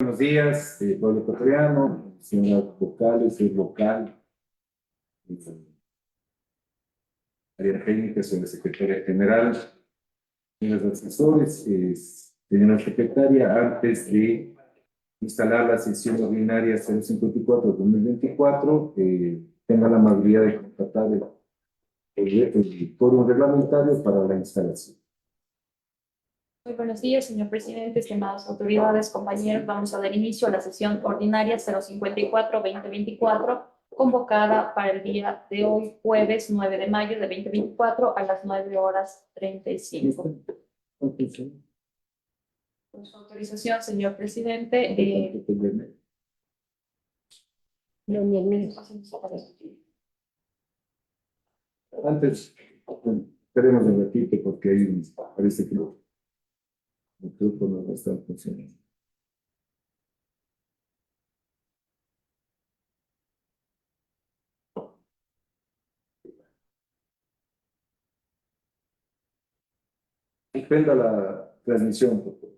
Buenos días, pueblo ecuatoriano, señoras vocales, el vocal, área técnica, señora secretaria general, señores asesores, señora secretaria, antes de instalar la sesión ordinaria 054-2024, tenga la amabilidad de contratar el quórum reglamentario para la instalación. Muy buenos días, señor presidente, estimadas autoridades, compañeros. Vamos a dar inicio a la sesión ordinaria 054-2024, convocada para el día de hoy, jueves 9 de mayo de 2024, a las 9:35. Con su autorización, señor presidente. Antes, esperemos un ratito porque ahí parece que el grupo no está funcionando. Suspenda la transmisión, por favor.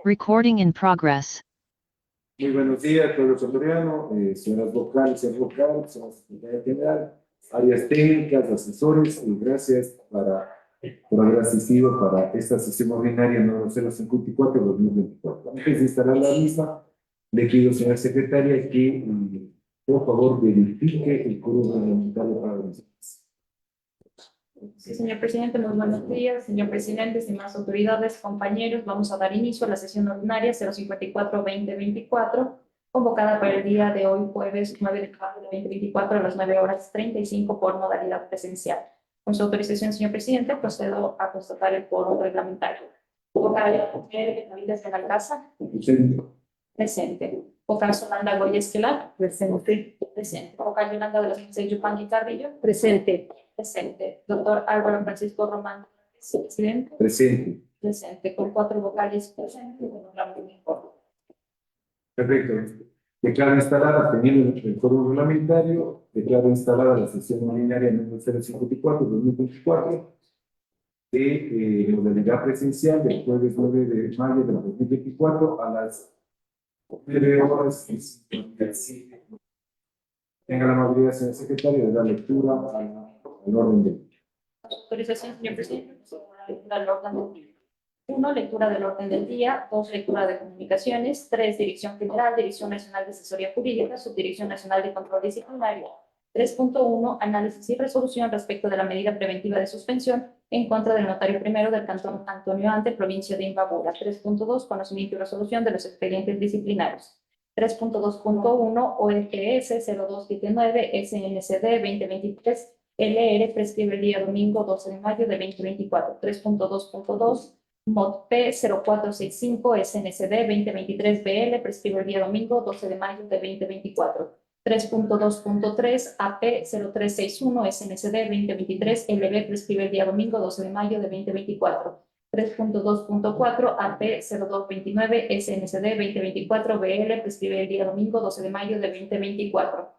Recording in progress. Muy buenos días, pueblo ecuatoriano, señoras vocales, señor vocal, señora secretaria general, áreas técnicas, asesores, y gracias por haber asistido para esta sesión ordinaria número 054-2024. Antes de instalar la misma, le pido, señora secretaria, que por favor verifique el quórum reglamentario para los demás. Sí, señor presidente, muy buenos días. Señor presidente, estimadas autoridades, compañeros, vamos a dar inicio a la sesión ordinaria 054-2024, convocada para el día de hoy, jueves 9 de mayo de 2024, a las 9:35 por modalidad presencial. Con su autorización, señor presidente, procedo a constatar el quórum reglamentario. Vocal Benavides de la Casa. Presente. Vocal Solanda Goya Esquelar. Presente. Presente. Vocal Yolanda de los Mercedes Yupanqui Carrillo. Presente. Presente. Doctor Álvaro Francisco Román. Presidente. Presente. Presente. Con 4 vocales presentes. Perfecto. Declaro instalada, teniendo el quórum reglamentario, declaro instalada la sesión ordinaria número 054-2024 de modalidad presencial del jueves 9 de mayo de 2024 a las 9:57. Tenga la amabilidad, señor secretario, de dar lectura al orden del día. Autorización, señor presidente. Lectura del orden del día. 1. Lectura del orden del día. 2. Lectura de comunicaciones. 3. Dirección General, Dirección Nacional de Asesoría Jurídica, Subdirección Nacional de Control Disciplinario. 3.1. Análisis y resolución respecto de la medida preventiva de suspensión en contra del notario primero del Cantón Antonio Ante, provincia de Imbabura. 3.2. Conocimiento y resolución de los expedientes disciplinarios. 3.2.1 OFS 0279 SNCD 2023 LR prescribe el día domingo 12 de mayo de 2024. 3.2.2 MOD P 0465 SNCD 2023 BL prescribe el día domingo 12 de mayo de 2024. 3.2.3 AP 0361 SNCD 2023 LB prescribe el día domingo 12 de mayo de 2024. 3.2.4 AP 0229 SNCD 2024 BL prescribe el día domingo 12 de mayo de 2024.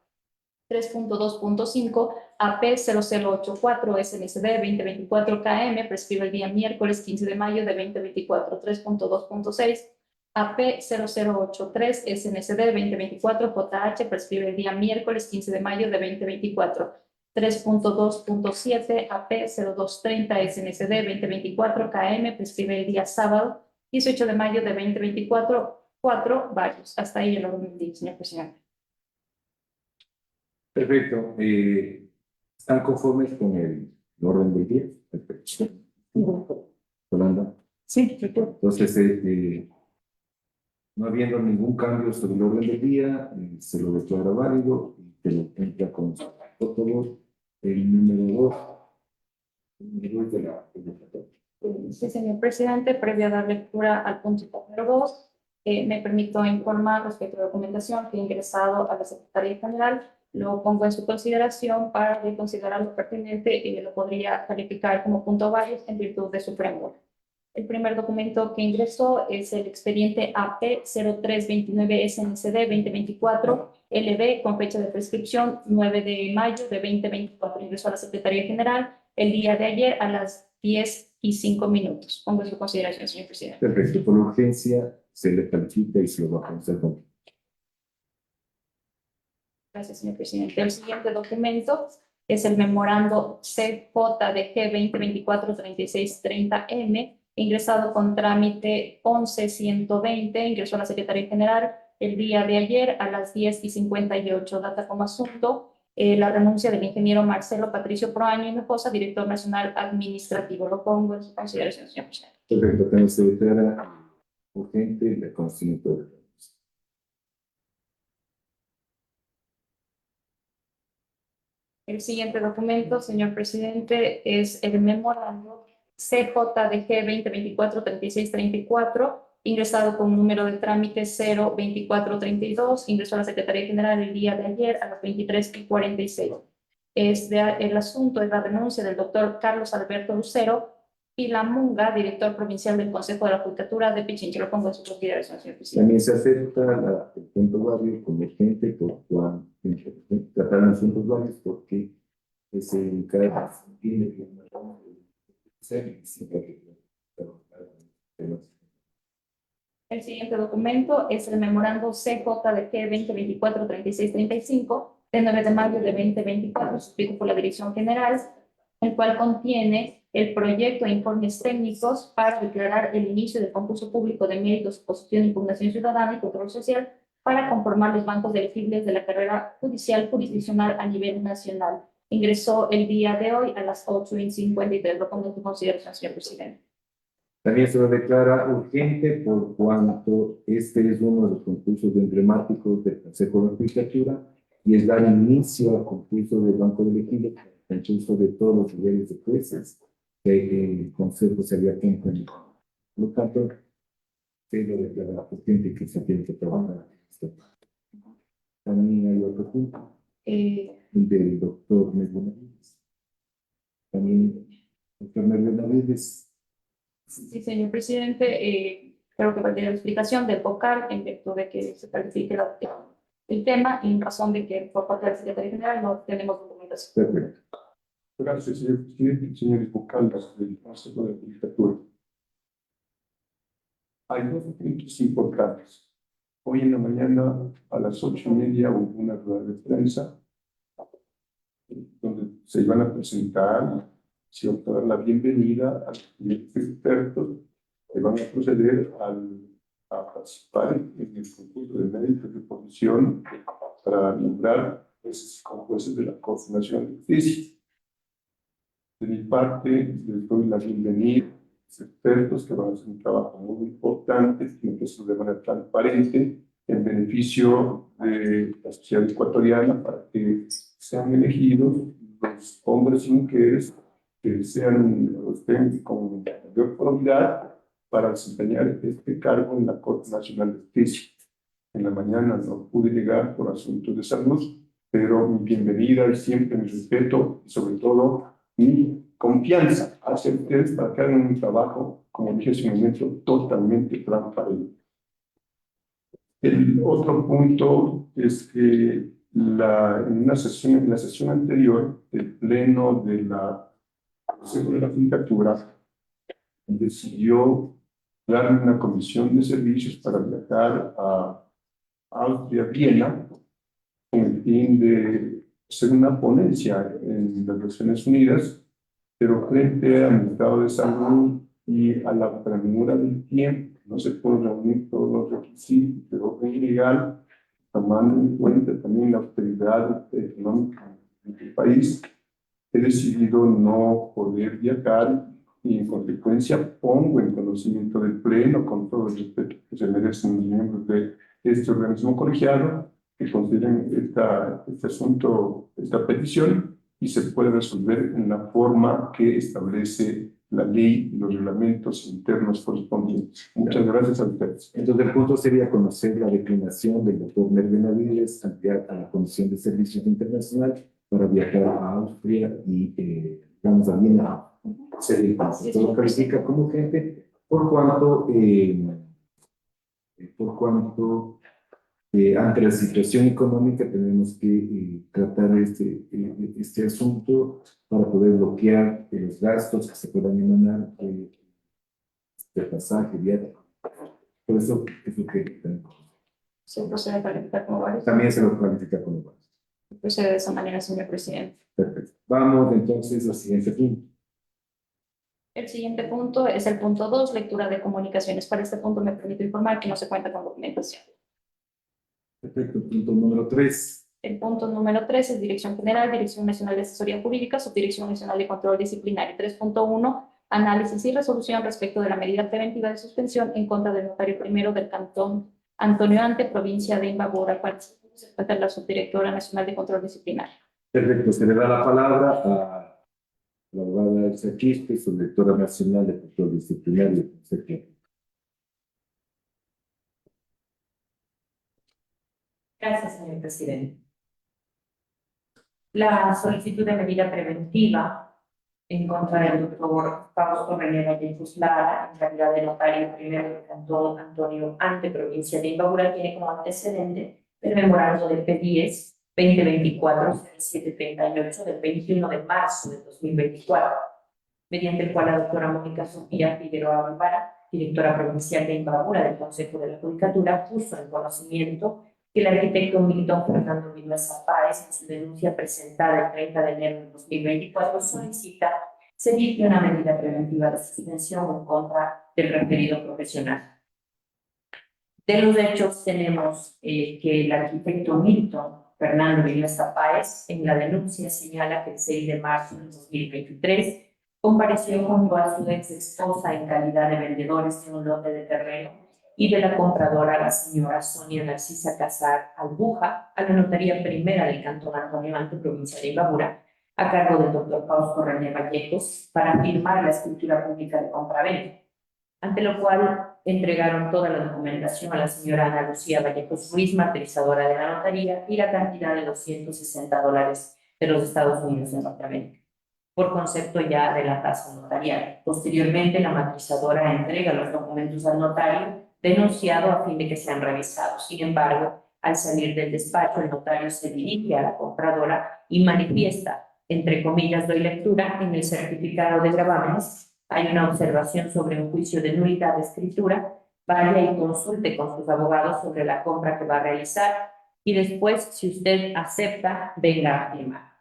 3.2.5 AP 0084 SNCD 2024 KM prescribe el día miércoles 15 de mayo de 2024. 3.2.6 AP 0083 SNCD 2024 JH prescribe el día miércoles 15 de mayo de 2024. 3.2.7 AP 0230 SNCD 2024 KM prescribe el día sábado 18 de mayo de 2024. 4 varios. Hasta ahí el orden del día, señor presidente. Perfecto. ¿Están conformes con el orden del día? Perfecto. Yolanda. Sí, recuerdo. Entonces, no habiendo ningún cambio sobre el orden del día, se lo declara válido y te lo entra con protocolo el número 2 de la. Sí, señor presidente, previo a dar lectura al punto número 2, me permito informar respecto a la documentación que he ingresado a la Secretaría General. Lo pongo en su consideración para considerarlo pertinente y lo podría calificar como punto varios en virtud de su premura. El primer documento que ingresó es el expediente AP 0329 SNCD 2024 LB con fecha de prescripción 9 de mayo de 2024. Ingresó a la Secretaría General el día de ayer a las 10:05. Pongo en su consideración, señor presidente. Perfecto. Por urgencia se le califica y se lo va a conocer con. Gracias, señor presidente. El siguiente documento es el memorando CJDG 2024-3630M, ingresado con trámite 11120, ingresó a la Secretaría General el día de ayer a las 10:58. Data como asunto la renuncia del ingeniero Marcelo Patricio Proaño Hinojosa, director nacional administrativo. Lo pongo en su consideración, señor presidente. Perfecto. Tenemos que declarar urgente el reconocimiento de. El siguiente documento, señor presidente, es el memorando CJDG 2024-3634, ingresado con número de trámite 02432, ingresó a la Secretaría General el día de ayer a las 23:46. El asunto es la renuncia del doctor Carlos Alberto Lucero Pilamunga, director provincial del Consejo de la Judicatura de Pichincha. Lo pongo en su consideración, señor presidente. También se acepta el punto válido como urgente por cuanto tratar asuntos varios porque es el cada El siguiente documento es el memorando CJDG 2024-3635 de 9 de mayo de 2024, suscrito por la Dirección General, el cual contiene el proyecto e informes técnicos para declarar el inicio del concurso público de méritos, oposición, impugnación ciudadana y control social para conformar los bancos elegibles de la carrera judicial jurisdiccional a nivel nacional. Ingresó el día de hoy a las 8:53. Lo pongo en tu consideración, señor presidente. También se lo declara urgente por cuanto este es uno de los concursos emblemáticos del Consejo de Judicatura y es dar inicio al concurso del Banco de Elegibles, el concurso de todos los niveles de jueces que el Consejo se había comprendido. Por lo tanto, se lo declara urgente que se tiene que trabajar. También hay otro punto, el del doctor Merbenavides. También, doctor Merbenavides. Sí, señor presidente, creo que valdría la explicación del vocal en virtud de que se califique el tema y en razón de que por parte de la Secretaría General no tenemos documentación. Perfecto. Gracias, señor presidente. Señores vocales del Consejo de Judicatura. Hay dos puntos importantes. Hoy en la mañana a las 8:30 hubo una rueda de prensa donde se iban a presentar, se iba a dar la bienvenida a los expertos que van a proceder a participar en el concurso de médicos de profesión para nombrar jueces de la Corte Nacional de Justicia. De mi parte, les doy la bienvenida a los expertos que van a hacer un trabajo muy importante, tienen que ser de manera transparente, en beneficio de la sociedad ecuatoriana, para que sean elegidos los hombres y mujeres que estén con mayor probidad para desempeñar este cargo en la Corte Nacional de Justicia. En la mañana no pude llegar por asuntos de salud, pero mi bienvenida y siempre mi respeto y sobre todo mi confianza hacia ustedes para que hagan un trabajo, como dije hace un momento, totalmente transparente. El otro punto es que en la sesión anterior, el Pleno de la Consejo de la Judicatura decidió darme una comisión de servicios para viajar a Austria, Viena, con el fin de hacer una ponencia en las Naciones Unidas, pero frente a mi estado de salud y a la premura del tiempo, no se pueden reunir todos los requisitos, pero es ilegal, tomando en cuenta también la austeridad económica del país, he decidido no poder viajar y en consecuencia pongo en conocimiento del Pleno, con todo el respeto que se merecen los miembros de este organismo colegiado, que consideren este asunto, esta petición, y se puede resolver en la forma que establece la ley y los reglamentos internos correspondientes. Muchas gracias a ustedes. Entonces, el punto sería conocer la declinación del doctor Mervin Aviles, candidato a la Comisión de Servicios Internacional para viajar a Austria y, vamos a Viena. Todo califica como gente por cuanto ante la situación económica tenemos que tratar este asunto para poder bloquear los gastos que se puedan emanar de pasaje, viaje. Por eso es lo que tenemos. Se procede a calificar como varios. También se lo califica como varios. Procede de esa manera, señor presidente. Perfecto. Vamos entonces al siguiente punto. El siguiente punto es el punto 2, lectura de comunicaciones. Para este punto me permito informar que no se cuenta con documentación. Perfecto. Punto número 3. El punto número 3 es Dirección General, Dirección Nacional de Asesoría Jurídica, Subdirección Nacional de Control Disciplinario. 3.1, análisis y resolución respecto de la medida preventiva de suspensión en contra del notario primero del Cantón Antonio Ante, provincia de Imbabura, cual se encuentra la Subdirectora Nacional de Control Disciplinario. Perfecto. Se le da la palabra a la abogada Elsa Quispe, subdirectora nacional de control disciplinario. Gracias, señor presidente. La solicitud de medida preventiva en contra del doctor Fausto René Vallejos Lara, en calidad de notario primero del Cantón Antonio Ante, provincia de Imbabura, tiene como antecedente el memorando de P10 2024-0738 del 21 de marzo de 2024, mediante el cual la doctora Mónica Sofía Figueroa Guevara, directora provincial de Imbabura del Consejo de la Judicatura, puso en conocimiento que el arquitecto Milton Fernando Vinuesa Páez, en su denuncia presentada el 30 de enero de 2024, solicita se dicte una medida preventiva de suspensión en contra del referido profesional. De los hechos tenemos que el arquitecto Milton Fernando Vinuesa Páez en la denuncia señala que el 6 de marzo de 2023 compareció junto a su ex esposa en calidad de vendedores de un lote de terreno y de la compradora, la señora Sonia Narcisa Casar Albuja, a la notaría primera del Cantón Antonio Ante, provincia de Imbabura, a cargo del doctor Fausto René Vallejos, para firmar la escritura pública de compraventa, ante lo cual entregaron toda la documentación a la señora Ana Lucía Vallejos Ruiz, masterizadora de la notaría, y la cantidad de $260 de los Estados Unidos de Norteamérica, por concepto ya de la tasa notarial. Posteriormente, la masterizadora entrega los documentos al notario denunciado a fin de que sean revisados. Sin embargo, al salir del despacho, el notario se dirige a la compradora y manifiesta, entre comillas, doy lectura, en el certificado de gravámenes hay una observación sobre un juicio de nulidad de escritura, vaya y consulte con sus abogados sobre la compra que va a realizar y después, si usted acepta, venga a firmar.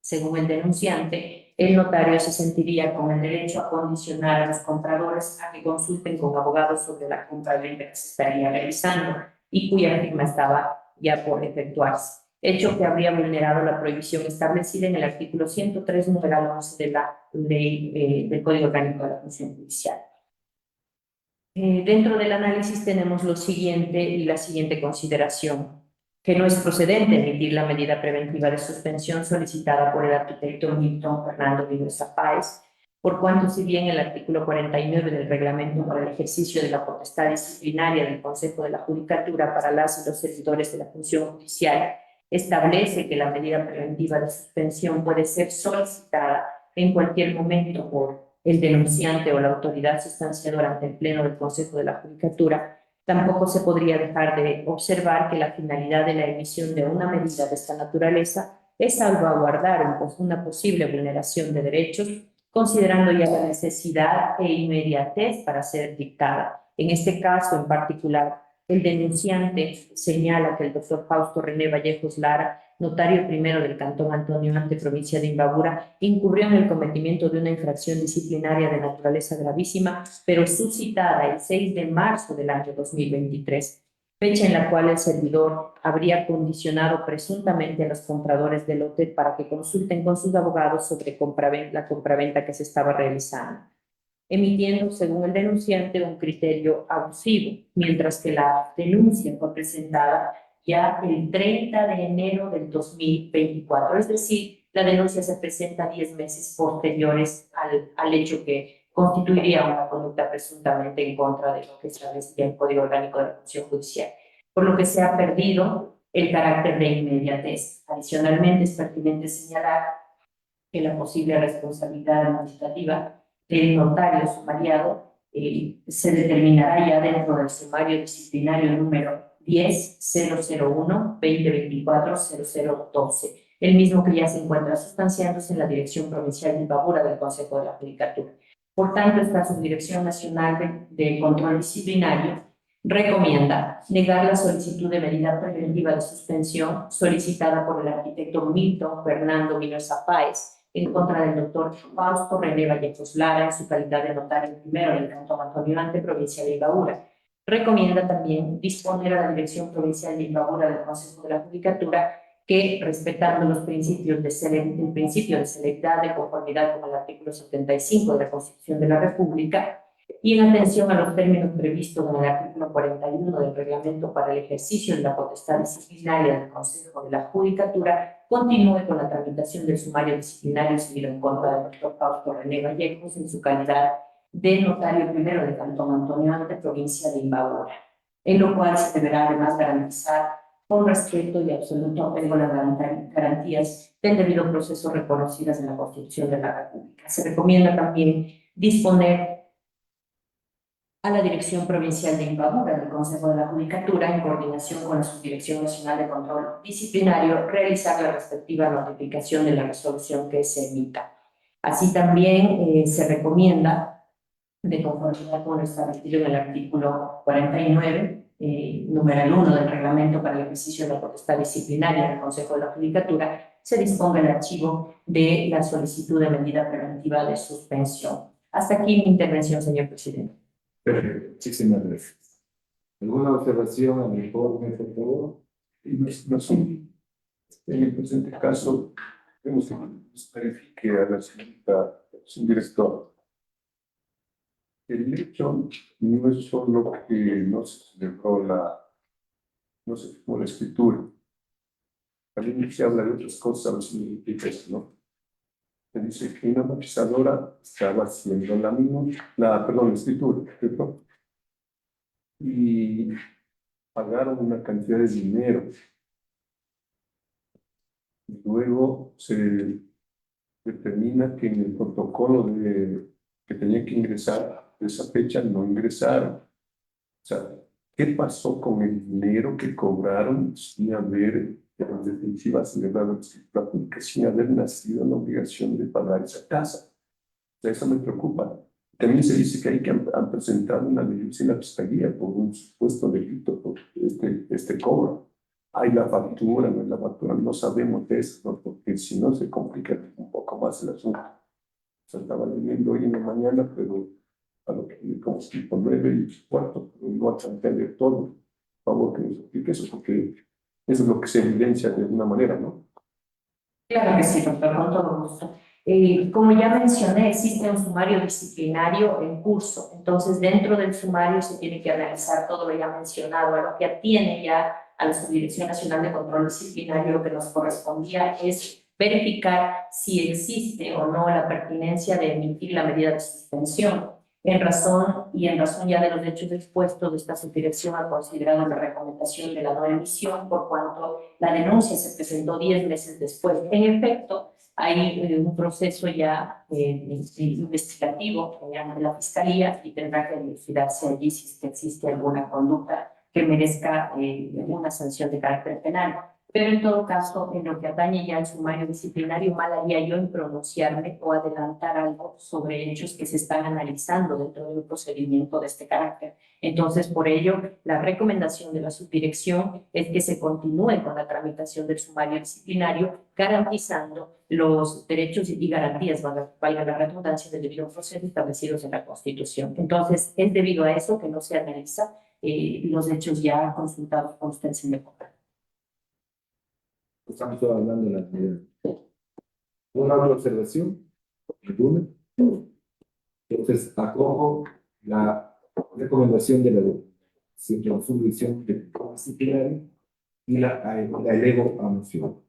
Según el denunciante, el notario se sentiría con el derecho a condicionar a los compradores a que consulten con abogados sobre la compra-venta que se estaría realizando y cuya firma estaba ya por efectuarse. hecho que habría vulnerado la prohibición establecida en el artículo 103, numeral 11 de la Ley del Código Orgánico de la Función Judicial. Dentro del análisis tenemos lo siguiente y la siguiente consideración, que no es procedente emitir la medida preventiva de suspensión solicitada por el arquitecto Milton Fernando Vinuesa Páez, por cuanto si bien el artículo 49 del Reglamento para el ejercicio de la potestad disciplinaria del Consejo de la Judicatura para las y los servidores de la función judicial establece que la medida preventiva de suspensión puede ser solicitada en cualquier momento por el denunciante o la autoridad sustanciadora ante el Pleno del Consejo de la Judicatura, tampoco se podría dejar de observar que la finalidad de la emisión de una medida de esta naturaleza es salvaguardar una posible vulneración de derechos, considerando ya la necesidad e inmediatez para ser dictada. En este caso en particular, el denunciante señala que el doctor Fausto René Vallejos Lara, notario primero del Cantón Antonio Ante, provincia de Imbabura, incurrió en el cometimiento de una infracción disciplinaria de naturaleza gravísima, pero suscitada el 6 de marzo del año 2023, fecha en la cual el servidor habría condicionado presuntamente a los compradores del lote para que consulten con sus abogados sobre la compraventa que se estaba realizando, emitiendo, según el denunciante, un criterio abusivo, mientras que la denuncia fue presentada ya el 30 de enero del 2024, es decir, la denuncia se presenta 10 meses posteriores al hecho que constituiría una conducta presuntamente en contra de lo que establecía el Código Orgánico de la Función Judicial, por lo que se ha perdido el carácter de inmediatez. Adicionalmente, es pertinente señalar que la posible responsabilidad administrativa del notario sumariado se determinará ya dentro del sumario disciplinario número 10.001-2024-0012, el mismo que ya se encuentra sustanciándose en la Dirección Provincial de Imbabura del Consejo de la Judicatura. Por tanto, esta Subdirección Nacional de Control Disciplinario recomienda negar la solicitud de medida preventiva de suspensión solicitada por el arquitecto Milton Fernando Vinuesa Páez en contra del doctor Fausto René Vallejos Lara en su calidad de notario primero del Cantón Antonio Ante, provincia de Imbabura. Recomienda también disponer a la Dirección Provincial de Imbabura del Consejo de la Judicatura que, respetando los principios el principio de celeridad de conformidad con el artículo 75 de la Constitución de la República, y en atención a los términos previstos en el artículo 41 del Reglamento para el ejercicio de la potestad disciplinaria del Consejo de la Judicatura, continúe con la tramitación del sumario disciplinario civil en contra del doctor Fausto René Vallejos en su calidad de notario primero del Cantón Antonio Ante, provincia de Imbabura, en lo cual se deberá además garantizar con respeto y absoluto apego a las garantías del debido proceso reconocidas en la Constitución de la República. Se recomienda también disponer a la Dirección Provincial de Imbabura del Consejo de la Judicatura, en coordinación con la Subdirección Nacional de Control Disciplinario, realizar la respectiva notificación de la resolución que se emita. Así también se recomienda, de conformidad con lo establecido en el artículo 49, numeral 1 del Reglamento para el ejercicio de la potestad disciplinaria del Consejo de la Judicatura, se disponga el archivo de la solicitud de medida preventiva de suspensión. Hasta aquí mi intervención, señor presidente. Perfecto, muchísimas gracias. ¿Alguna observación al informe, por favor? Y no son, en el presente caso, tenemos que clarifique a la señorita subdirectora. El hecho no es solo que no se celebró no se firmó la escritura. También se habla de otras cosas, a ver si me explica eso, ¿no? Se dice que una maquilladora estaba haciendo la escritura, ¿cierto? Y pagaron una cantidad de dinero. Y luego se determina que en el protocolo que tenían que ingresar de esa fecha no ingresaron. O sea, ¿qué pasó con el dinero que cobraron sin haber, en definitiva, celebrado la escritura pública, sin haber nacido en la obligación de pagar esa tasa? O sea, eso me preocupa. También se dice que han presentado una denuncia en la fiscalía por un supuesto delito por este cobro. Hay la factura, no hay la factura, no sabemos de eso, ¿no? Porque si no se complica un poco más el asunto. O sea, estaba leyendo hoy en la mañana, pero a lo que como 5:09 y cuarto, pero no alcancé a leer todo. Por favor, que nos explique eso, porque Eso es lo que se evidencia de alguna manera, ¿no? Claro que sí, doctor, con todo gusto. Como ya mencioné, existe un sumario disciplinario en curso. Entonces, dentro del sumario se tiene que analizar todo lo ya mencionado. A lo que atiene ya a la Subdirección Nacional de Control Disciplinario, que nos correspondía es verificar si existe o no la pertinencia de emitir la medida de suspensión. En razón ya de los hechos expuestos, esta subdirección ha considerado la recomendación de la no emisión, por cuanto la denuncia se presentó 10 meses después. En efecto, hay un proceso ya investigativo de la Fiscalía y tendrá que dilucidarse allí si es que existe alguna conducta que merezca una sanción de carácter penal. Pero en todo caso, en lo que atañe ya al sumario disciplinario, mal haría yo en pronunciarme o adelantar algo sobre hechos que se están analizando dentro de un procedimiento de este carácter. Entonces, por ello, la recomendación de la subdirección es que se continúe con la tramitación del sumario disciplinario, garantizando los derechos y garantías, valga la redundancia, del debido proceso establecidos en la Constitución. Entonces, es debido a eso que no se analiza los hechos ya consultados por usted, señor Coca. Estamos hablando de la medida. ¿Una otra observación? ¿Ninguna? Entonces, acojo la recomendación de la subdirección de disciplinario y la elego a moción.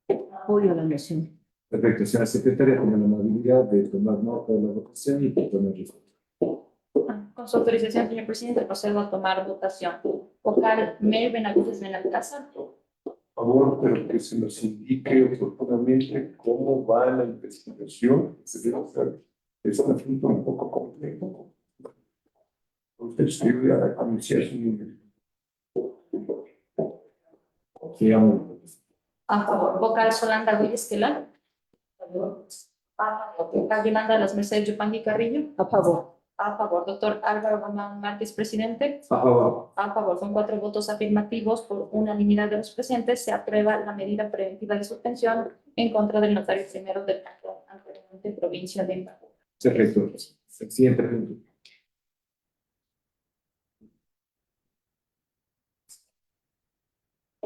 Apoyo la moción. Perfecto, señora secretaria, tenga la amabilidad de tomar nota de la votación y de tomar respuesta. Con su autorización, señor presidente, procedo a tomar votación. Vocal Mer Benavides Benalcázar. Por favor, pero que se nos indique oportunamente cómo va la investigación. Es un asunto un poco complejo. Usted voy a anunciar su número. Sigamos. A favor. Vocal Solanda Guillesquela. A favor. Vocal Yolanda Las Mercedes Yupanqui Carrillo. A favor. A favor. Doctor Álvaro Román Márquez, presidente. A favor. A favor. Con 4 votos afirmativos por unanimidad de los presentes, se aprueba la medida preventiva de suspensión en contra del notario primero del cantón anteriormente provincia de Imbabura. Perfecto. Siguiente punto.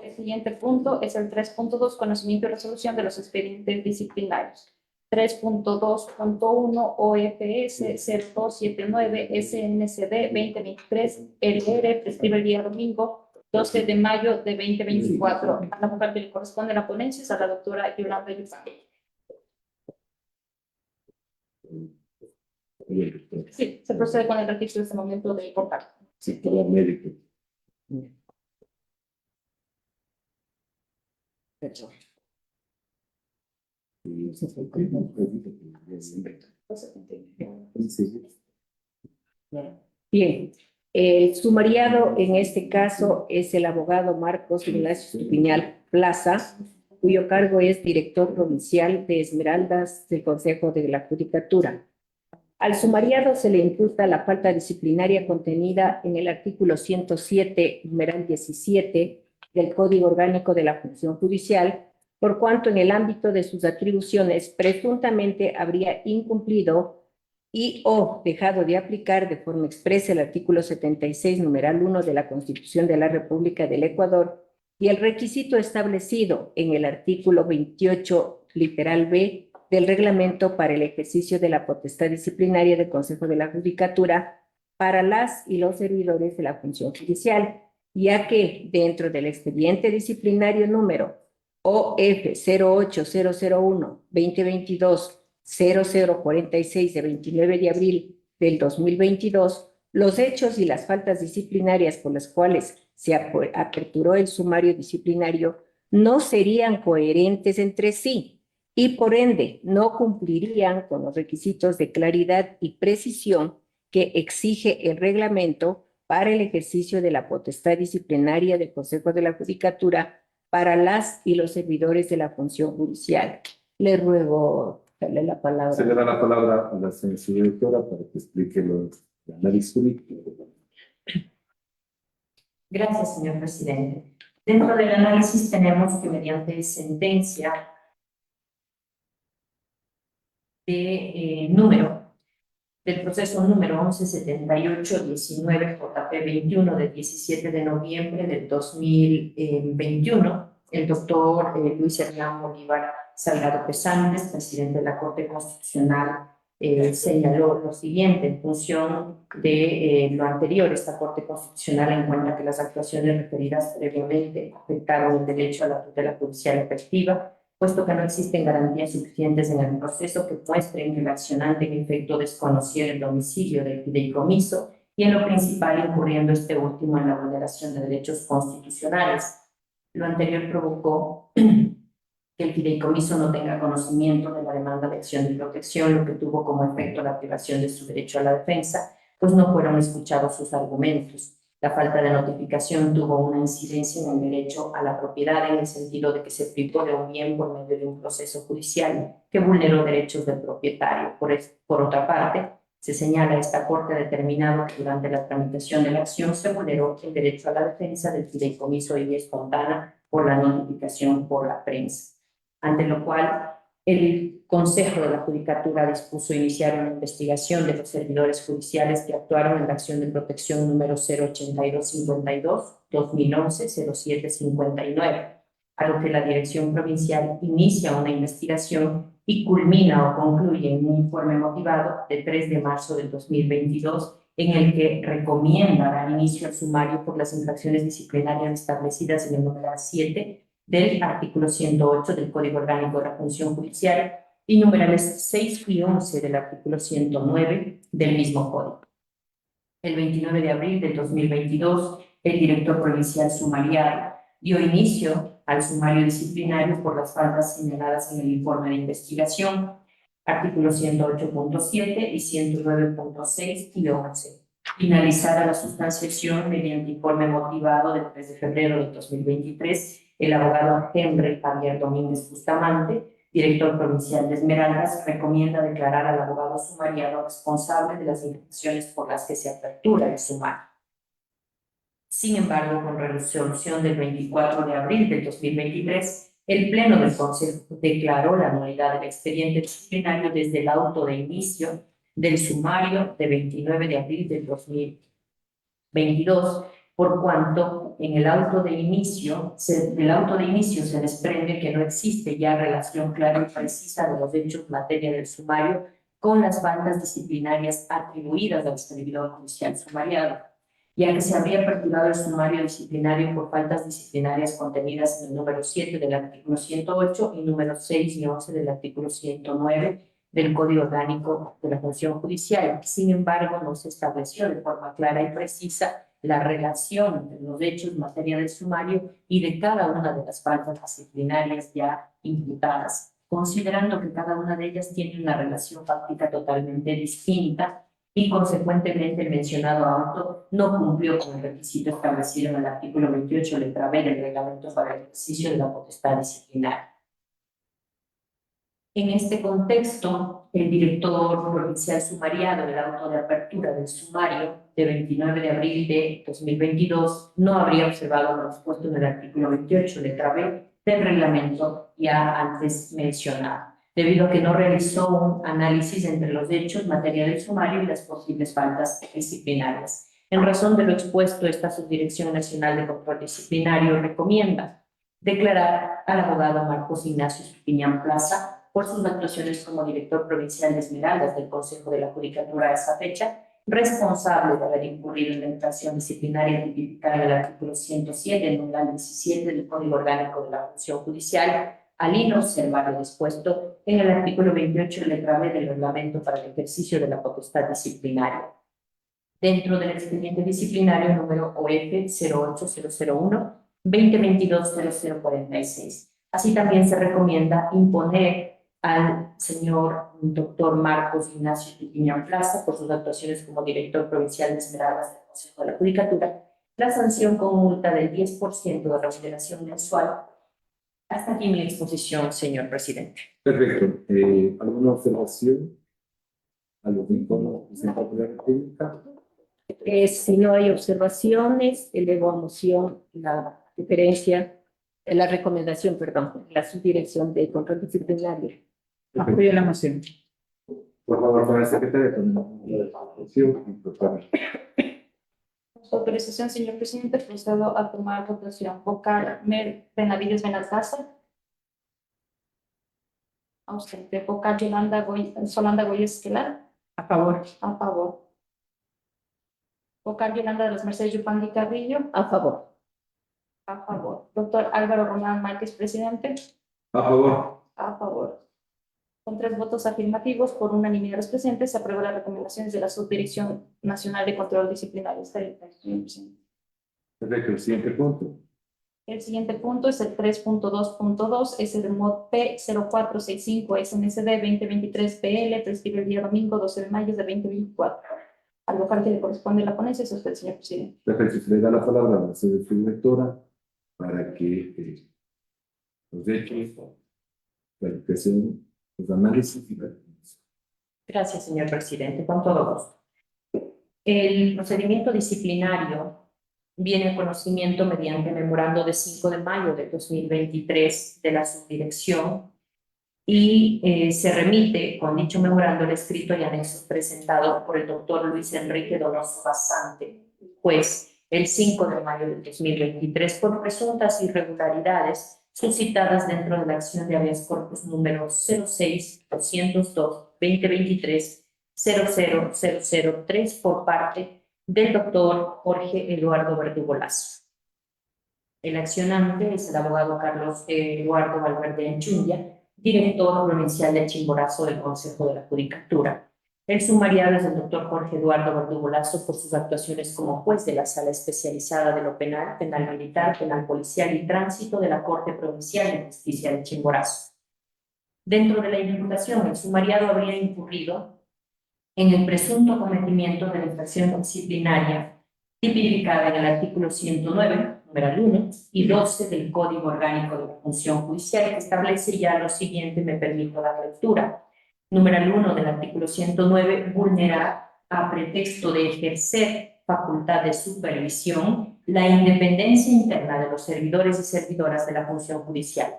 El siguiente punto es el 3.2, conocimiento y resolución de los expedientes disciplinarios. 3.2.1 OFS 0279 SNCD 2023 LR prescribe el día domingo 12 de mayo de 2024. A la mujer que le corresponde la ponencia es a la doctora Yolanda Yupanqui. Sí, se procede con el registro de este momento de portal. Sí, todo médico. Bien, el sumariado en este caso es el abogado Marcos Ignacio Estupiñán Plaza, cuyo cargo es director provincial de Esmeraldas del Consejo de la Judicatura. Al sumariado se le imputa la falta disciplinaria contenida en el artículo 107, numeral 17 del Código Orgánico de la Función Judicial, por cuanto en el ámbito de sus atribuciones presuntamente habría incumplido y o dejado de aplicar de forma expresa el artículo 76, numeral 1 de la Constitución de la República del Ecuador y el requisito establecido en el artículo 28, literal B, del reglamento para el ejercicio de la potestad disciplinaria del Consejo de la Judicatura para las y los servidores de la función judicial, ya que dentro del expediente disciplinario número OF 08001-2022-0046 de 29 de abril del 2022, los hechos y las faltas disciplinarias por las cuales se aperturó el sumario disciplinario no serían coherentes entre sí y por ende no cumplirían con los requisitos de claridad y precisión que exige el reglamento para el ejercicio de la potestad disciplinaria del Consejo de la Judicatura para las y los servidores de la función judicial. Le ruego darle la palabra. Se le da la palabra a la señora directora para que explique el análisis jurídico. Gracias, señor presidente. Dentro del análisis tenemos que mediante sentencia de número del proceso número 1178-19 JP21 del 17 de noviembre del 2021, el doctor Luis Hernán Bolívar Salgado Pesantes, presidente de la Corte Constitucional, señaló lo siguiente: en función de lo anterior, esta Corte Constitucional encuentra que las actuaciones referidas previamente afectaron el derecho a la tutela judicial efectiva, puesto que no existen garantías suficientes en el proceso que muestren que el accionante en efecto desconociera el domicilio del fideicomiso y en lo principal incurriendo este último en la vulneración de derechos constitucionales. Lo anterior provocó que el fideicomiso no tenga conocimiento de la demanda de acción de protección, lo que tuvo como efecto la privación de su derecho a la defensa, pues no fueron escuchados sus argumentos. La falta de notificación tuvo una incidencia en el derecho a la propiedad en el sentido de que se privó de un bien por medio de un proceso judicial que vulneró derechos del propietario. Por otra parte, se señala esta Corte determinado que durante la tramitación de la acción se vulneró el derecho a la defensa del fideicomiso y espontánea por la notificación por la prensa, ante lo cual el Consejo de la Judicatura dispuso iniciar una investigación de los servidores judiciales que actuaron en la acción de protección número 08252-2011-0759, a lo que la Dirección Provincial inicia una investigación y culmina o concluye en un informe motivado de 3 de marzo del 2022, en el que recomienda dar inicio al sumario por las infracciones disciplinarias establecidas en el numeral 7 del artículo 108 del Código Orgánico de la Función Judicial y numerales 6 y 11 del artículo 109 del mismo Código. El 29 de abril del 2022, el director provincial sumarial dio inicio al sumario disciplinario por las faltas señaladas en el informe de investigación, artículos 108.7 y 109.6 y 11. Finalizada la sustanciación mediante informe motivado del 3 de febrero de 2023, el abogado Henry Javier Domínguez Bustamante, director provincial de Esmeraldas, recomienda declarar al abogado sumariado responsable de las infracciones por las que se apertura el sumario. Sin embargo, con resolución del 24 de abril del 2023, el Pleno del Consejo declaró la nulidad del expediente disciplinario desde el auto de inicio del sumario de 29 de abril del 2022, por cuanto en el auto de inicio se desprende que no existe ya relación clara y precisa de los hechos en materia del sumario con las faltas disciplinarias atribuidas al servidor judicial sumariado, ya que se habría aperturado el sumario disciplinario por faltas disciplinarias contenidas en el número 7 del artículo 108 y número 6 y 11 del artículo 109 del Código Orgánico de la Función Judicial. Sin embargo, no se estableció de forma clara y precisa la relación entre los hechos en materia del sumario y de cada una de las faltas disciplinarias ya imputadas, considerando que cada una de ellas tiene una relación fáctica totalmente distinta y, consecuentemente, el mencionado auto no cumplió con el requisito establecido en el artículo 28, letra B del Reglamento para el ejercicio de la potestad disciplinaria. En este contexto, el director provincial sumariado del auto de apertura del sumario de 29 de abril de 2022 no habría observado lo expuesto en el artículo 28, letra B del reglamento ya antes mencionado, debido a que no realizó un análisis entre los hechos, materia del sumario y las posibles faltas disciplinarias. En razón de lo expuesto, esta Subdirección Nacional de Control Disciplinario recomienda declarar al abogado Marcos Ignacio Estupiñán Plaza por sus actuaciones como director provincial de Esmeraldas del Consejo de la Judicatura a esa fecha, responsable de haber incurrido en la infracción disciplinaria tipificada en el artículo 107, numeral 17 del Código Orgánico de la Función Judicial, al no observar lo dispuesto en el artículo 28, letra B del Reglamento para el ejercicio de la potestad disciplinaria. Dentro del expediente disciplinario número OF 08001-2022-0046. Así también se recomienda imponer al señor doctor Marcos Ignacio Estupiñán Plaza por sus actuaciones como director provincial de Esmeraldas del Consejo de la Judicatura la sanción con multa del 10% de remuneración mensual. Hasta aquí mi exposición, señor presidente. Perfecto. ¿Alguna observación a los informes presentados por la República? Si no hay observaciones, elevo a moción la recomendación, la Subdirección de Control Disciplinario. Apoyo la moción. Por favor, con el secretario, con la votación y proclamar. Con su autorización, señor presidente, procedo a tomar votación. Vocal Benavides Benalcázar. Ausente. Vocal Solanda Goya Esquelar. A favor. A favor. Vocal Yolanda de las Mercedes Yupangui Carrillo. A favor. A favor. Doctor Álvaro Román Márquez, presidente. A favor. A favor. Con 3 votos afirmativos, por unanimidad de los presentes, se aprueba las recomendaciones de la Subdirección Nacional de Control Disciplinario. Está bien, señor presidente. Perfecto, el siguiente punto. El siguiente punto es el 3.2.2, es el MOD P0465 SNSD 2023 PL, prescribe el día domingo 12 de mayo de 2024. Al vocal que le corresponde la ponencia es usted, señor presidente. Perfecto, se le da la palabra a la subdirectora para que nos dé la explicación, los análisis y la definición. Gracias, señor presidente. Con todo gusto. El procedimiento disciplinario viene a conocimiento mediante memorando de 5 de mayo de 2023 de la subdirección y se remite con dicho memorando el escrito y anexos presentados por el doctor Luis Enrique Donoso Basante, juez, el 5 de mayo de 2023 por presuntas irregularidades suscitadas dentro de la acción de habeas corpus número 06-202-2023-00003 por parte del doctor Jorge Eduardo Verdugo Lazo. El accionante es el abogado Carlos Eduardo Valverde Enchundia, director provincial de Chimborazo del Consejo de la Judicatura. El sumariado es del doctor Jorge Eduardo Verdugo Lazo por sus actuaciones como juez de la Sala Especializada de lo Penal, Penal Militar, Penal Policial y Tránsito de la Corte Provincial de Justicia de Chimborazo. Dentro de la imputación, el sumariado habría incurrido en el presunto cometimiento de la infracción disciplinaria tipificada en el artículo 109, numeral 1 y 12 del Código Orgánico de la Función Judicial, que establece ya lo siguiente, me permito dar lectura. Numeral 1 del artículo 109, vulnerar a pretexto de ejercer facultad de supervisión la independencia interna de los servidores y servidoras de la función judicial.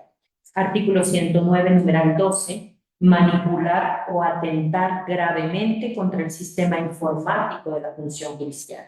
Artículo 109, numeral 12, manipular o atentar gravemente contra el sistema informático de la función judicial.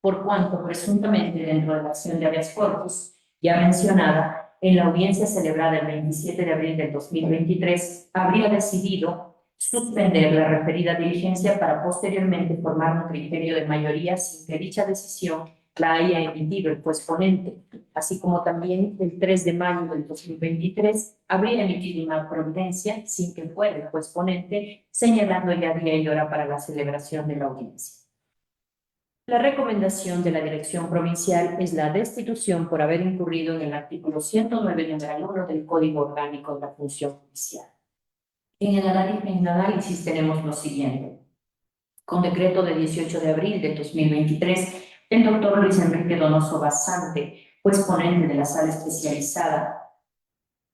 Por cuanto presuntamente dentro de la acción de habeas corpus ya mencionada, en la audiencia celebrada el 27 de abril del 2023, habría decidido suspender la referida diligencia para posteriormente formar un criterio de mayoría sin que dicha decisión la haya emitido el juez ponente, así como también el 3 de mayo del 2023 habría emitido una providencia sin que fuera el juez ponente, señalando ya día y hora para la celebración de la audiencia. La recomendación de la Dirección Provincial es la destitución por haber incurrido en el artículo 109, numeral 1 del Código Orgánico de la Función Judicial. En el análisis tenemos lo siguiente. Con decreto de 18 de abril del 2023, el doctor Luis Enrique Donoso Basante, juez ponente de la Sala Especializada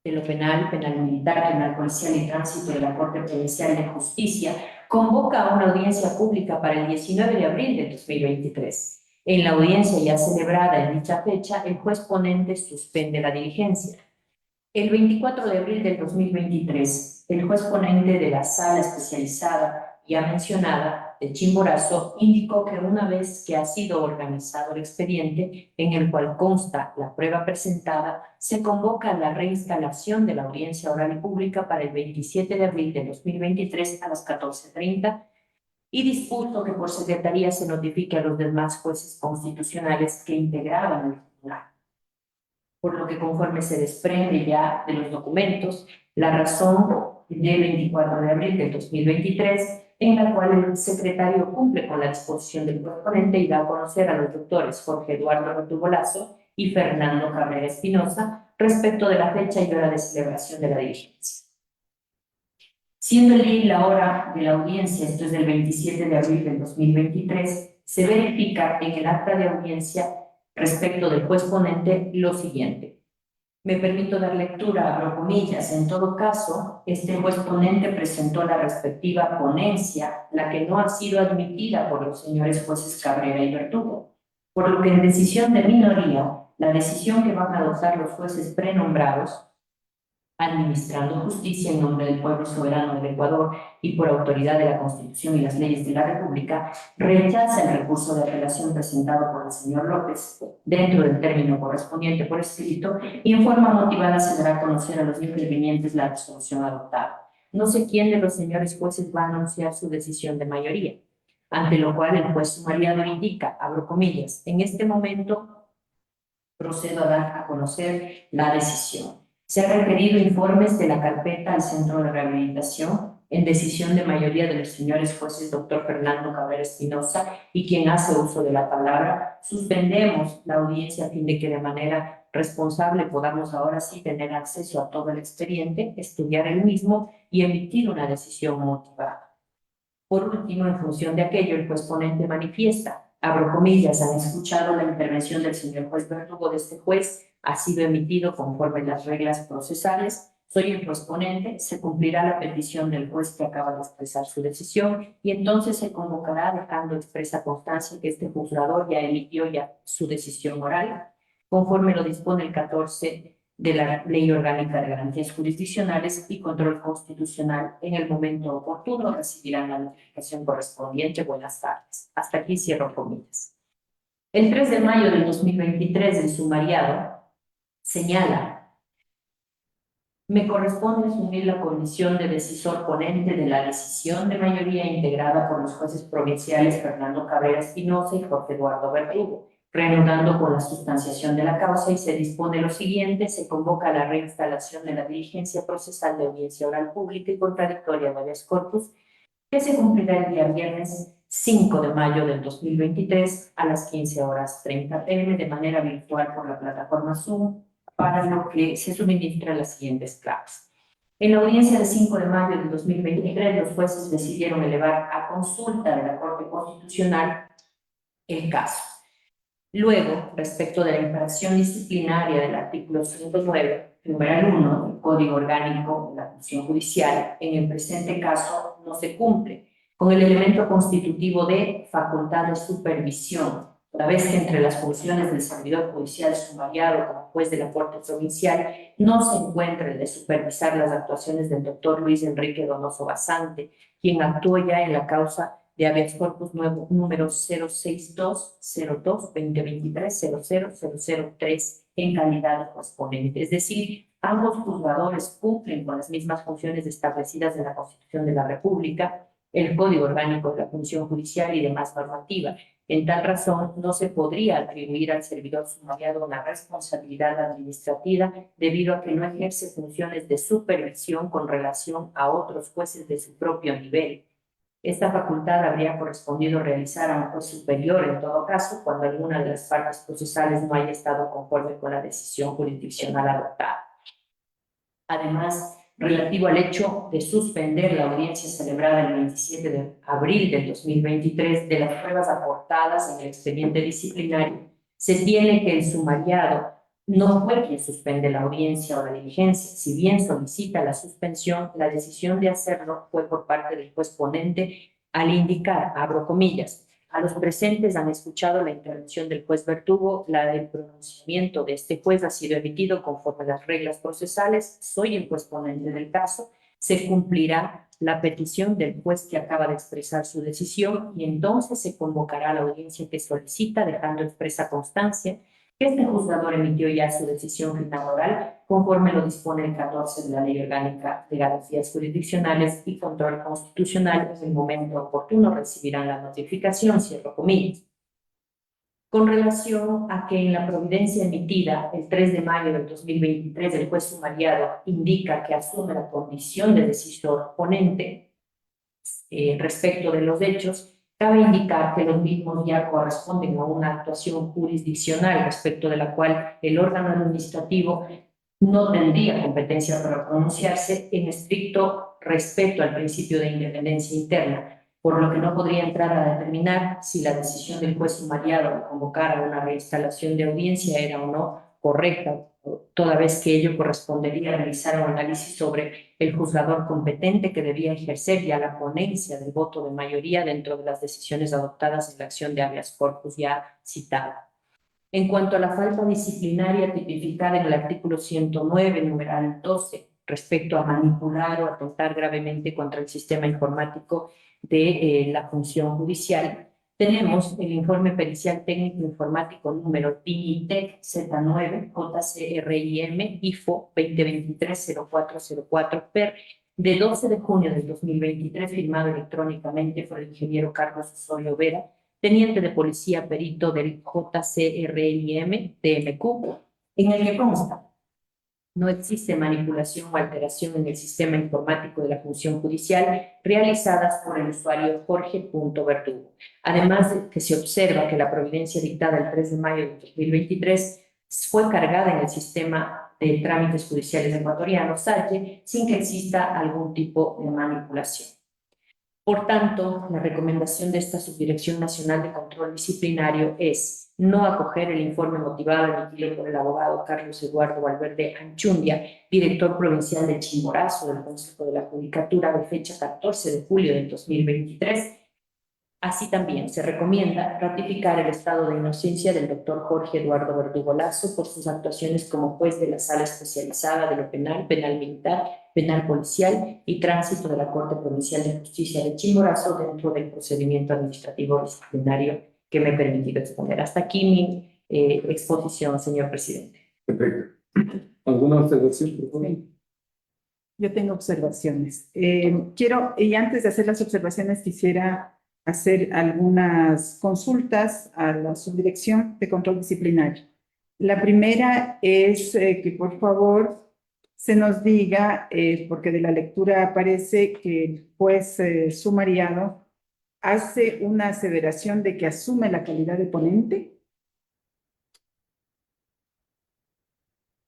de lo Penal, Penal Militar, Penal Policial y Tránsito de la Corte Provincial de Justicia, convoca a una audiencia pública para el 19 de abril de 2023. En la audiencia ya celebrada en dicha fecha, el juez ponente suspende la diligencia. El 24 de abril del 2023, el juez ponente de la Sala Especializada ya mencionada de Chimborazo indicó que una vez que ha sido organizado el expediente en el cual consta la prueba presentada, se convoca la reinstalación de la audiencia oral y pública para el 27 de abril de 2023 a las 14:30 y dispuso que por secretaría se notifique a los demás jueces constitucionales que integraban el tribunal. Por lo que conforme se desprende ya de los documentos, la razón del 24 de abril del 2023, en la cual el secretario cumple con la disposición del proponente y da a conocer a los doctores Jorge Eduardo Verdugo Lazo y Fernando Cabrera Espinosa respecto de la fecha y hora de celebración de la diligencia. Siendo el día y la hora de la audiencia, esto es del 27 de abril del 2023, se verifica en el acta de audiencia respecto del juez ponente lo siguiente. Me permito dar lectura, abro comillas. En todo caso, este juez ponente presentó la respectiva ponencia, la que no ha sido admitida por los señores jueces Cabrera y Verdugo, por lo que en decisión de minoría, la decisión que van a adoptar los jueces prenombrados administrando justicia en nombre del pueblo soberano del Ecuador y por autoridad de la Constitución y las leyes de la República, rechaza el recurso de apelación presentado por el señor López dentro del término correspondiente por escrito y en forma motivada se dará a conocer a los intervinientes la resolución adoptada. No sé quién de los señores jueces va a anunciar su decisión de mayoría, ante lo cual el juez sumariado indica, abro comillas, en este momento procedo a dar a conocer la decisión. Se han requerido informes de la carpeta al Centro de Rehabilitación en decisión de mayoría de los señores jueces doctor Fernando Cabrera Espinosa y quien hace uso de la palabra. Suspendemos la audiencia a fin de que de manera responsable podamos ahora sí tener acceso a todo el expediente, estudiar el mismo y emitir una decisión motivada. Por último, en función de aquello, el juez ponente manifiesta, abro comillas, han escuchado la intervención del señor juez Verdugo de este juez, ha sido emitido conforme las reglas procesales, soy el juez ponente, se cumplirá la petición del juez que acaba de expresar su decisión y entonces se convocará dejando expresa constancia que este juzgador ya emitió ya su decisión oral, conforme lo dispone el 14 de la Ley Orgánica de Garantías Jurisdiccionales y Control Constitucional. En el momento oportuno recibirán la notificación correspondiente. Buenas tardes. Hasta aquí cierro comillas. El 3 de mayo del 2023, el sumariado señala: me corresponde asumir la condición de decisor ponente de la decisión de mayoría integrada por los jueces provinciales Fernando Cabrera Espinosa y Jorge Eduardo Verdugo, reanudando con la sustanciación de la causa y se dispone lo siguiente: se convoca a la reinstalación de la diligencia procesal de audiencia oral pública y contradictoria de habeas corpus, que se cumplirá el día viernes 5 de mayo del 2023 a las 15:30 p.m. de manera virtual por la plataforma Zoom, para lo que se suministran las siguientes claves. En la audiencia del 5 de mayo del 2023, los jueces decidieron elevar a consulta de la Corte Constitucional el caso. Luego, respecto de la infracción disciplinaria del artículo 109, numeral 1 del Código Orgánico de la Función Judicial, en el presente caso no se cumple con el elemento constitutivo de facultad de supervisión, toda vez que entre las funciones del servidor judicial sumariado como juez de la Corte Provincial no se encuentra el de supervisar las actuaciones del doctor Luis Enrique Donoso Basante, quien actuó ya en la causa de habeas corpus nuevo número 06202-2023-00003 en calidad de correspondiente. Es decir, ambos juzgadores cumplen con las mismas funciones establecidas en la Constitución de la República, el Código Orgánico de la Función Judicial y demás normativa. En tal razón, no se podría atribuir al servidor sumariado una responsabilidad administrativa debido a que no ejerce funciones de supervisión con relación a otros jueces de su propio nivel. Esta facultad habría correspondido realizar a un juez superior en todo caso cuando alguna de las partes procesales no haya estado conforme con la decisión jurisdiccional adoptada. Además, relativo al hecho de suspender la audiencia celebrada el 27 de abril del 2023 de las pruebas aportadas en el expediente disciplinario, se tiene que el sumariado no fue quien suspende la audiencia o la diligencia. Si bien solicita la suspensión, la decisión de hacerlo fue por parte del juez ponente al indicar, abro comillas, a los presentes han escuchado la intervención del juez Verdugo, el pronunciamiento de este juez ha sido emitido conforme a las reglas procesales, soy el juez ponente del caso, se cumplirá la petición del juez que acaba de expresar su decisión y entonces se convocará a la audiencia que solicita, dejando expresa constancia que este juzgador emitió ya su decisión final oral conforme lo dispone el 14 de la Ley Orgánica de Garantías Jurisdiccionales y Control Constitucional. En el momento oportuno recibirán la notificación, cierro comillas. Con relación a que en la providencia emitida el 3 de mayo del 2023 el juez sumariado indica que asume la condición de decisor ponente respecto de los hechos, cabe indicar que los mismos ya corresponden a una actuación jurisdiccional respecto de la cual el órgano administrativo no tendría competencia para pronunciarse en estricto respeto al principio de independencia interna, por lo que no podría entrar a determinar si la decisión del juez sumariado de convocar a una reinstalación de audiencia era o no correcta, toda vez que ello correspondería a realizar un análisis sobre el juzgador competente que debía ejercer ya la ponencia del voto de mayoría dentro de las decisiones adoptadas en la acción de habeas corpus ya citada. En cuanto a la falta disciplinaria tipificada en el artículo 109, numeral 12 respecto a manipular o atentar gravemente contra el sistema informático de la función judicial. Tenemos el informe pericial técnico informático número PINITEC Z9 JCRIM IFO 2023-0404 de 12 de junio del 2023, firmado electrónicamente por el ingeniero Carlos Osorio Vera, teniente de policía perito del JCRIM DMQ, en el que consta: no existe manipulación o alteración en el sistema informático de la función judicial realizadas por el usuario Jorge.Verdugo. Además de que se observa que la providencia dictada el 3 de mayo de 2023 fue cargada en el sistema de trámites judiciales ecuatorianos, SACHE, sin que exista algún tipo de manipulación. Por tanto, la recomendación de esta Subdirección Nacional de Control Disciplinario es no acoger el informe motivado emitido por el abogado Carlos Eduardo Valverde Anchundia, director provincial de Chimborazo del Consejo de la Judicatura, de fecha 14 de julio del 2023. Así también se recomienda ratificar el estado de inocencia del doctor Jorge Eduardo Verdugo Lazo por sus actuaciones como juez de la Sala Especializada de lo Penal, Penal Militar, Penal Policial y Tránsito de la Corte Provincial de Justicia de Chimborazo dentro del procedimiento administrativo disciplinario que me he permitido exponer. Hasta aquí mi exposición, señor presidente. Perfecto. ¿Alguna observación, por favor? Sí. Yo tengo observaciones. Y antes de hacer las observaciones, quisiera hacer algunas consultas a la Subdirección de Control Disciplinario. La primera es que, por favor, se nos diga, porque de la lectura aparece que el juez sumariado hace una aseveración de que asume la calidad de ponente.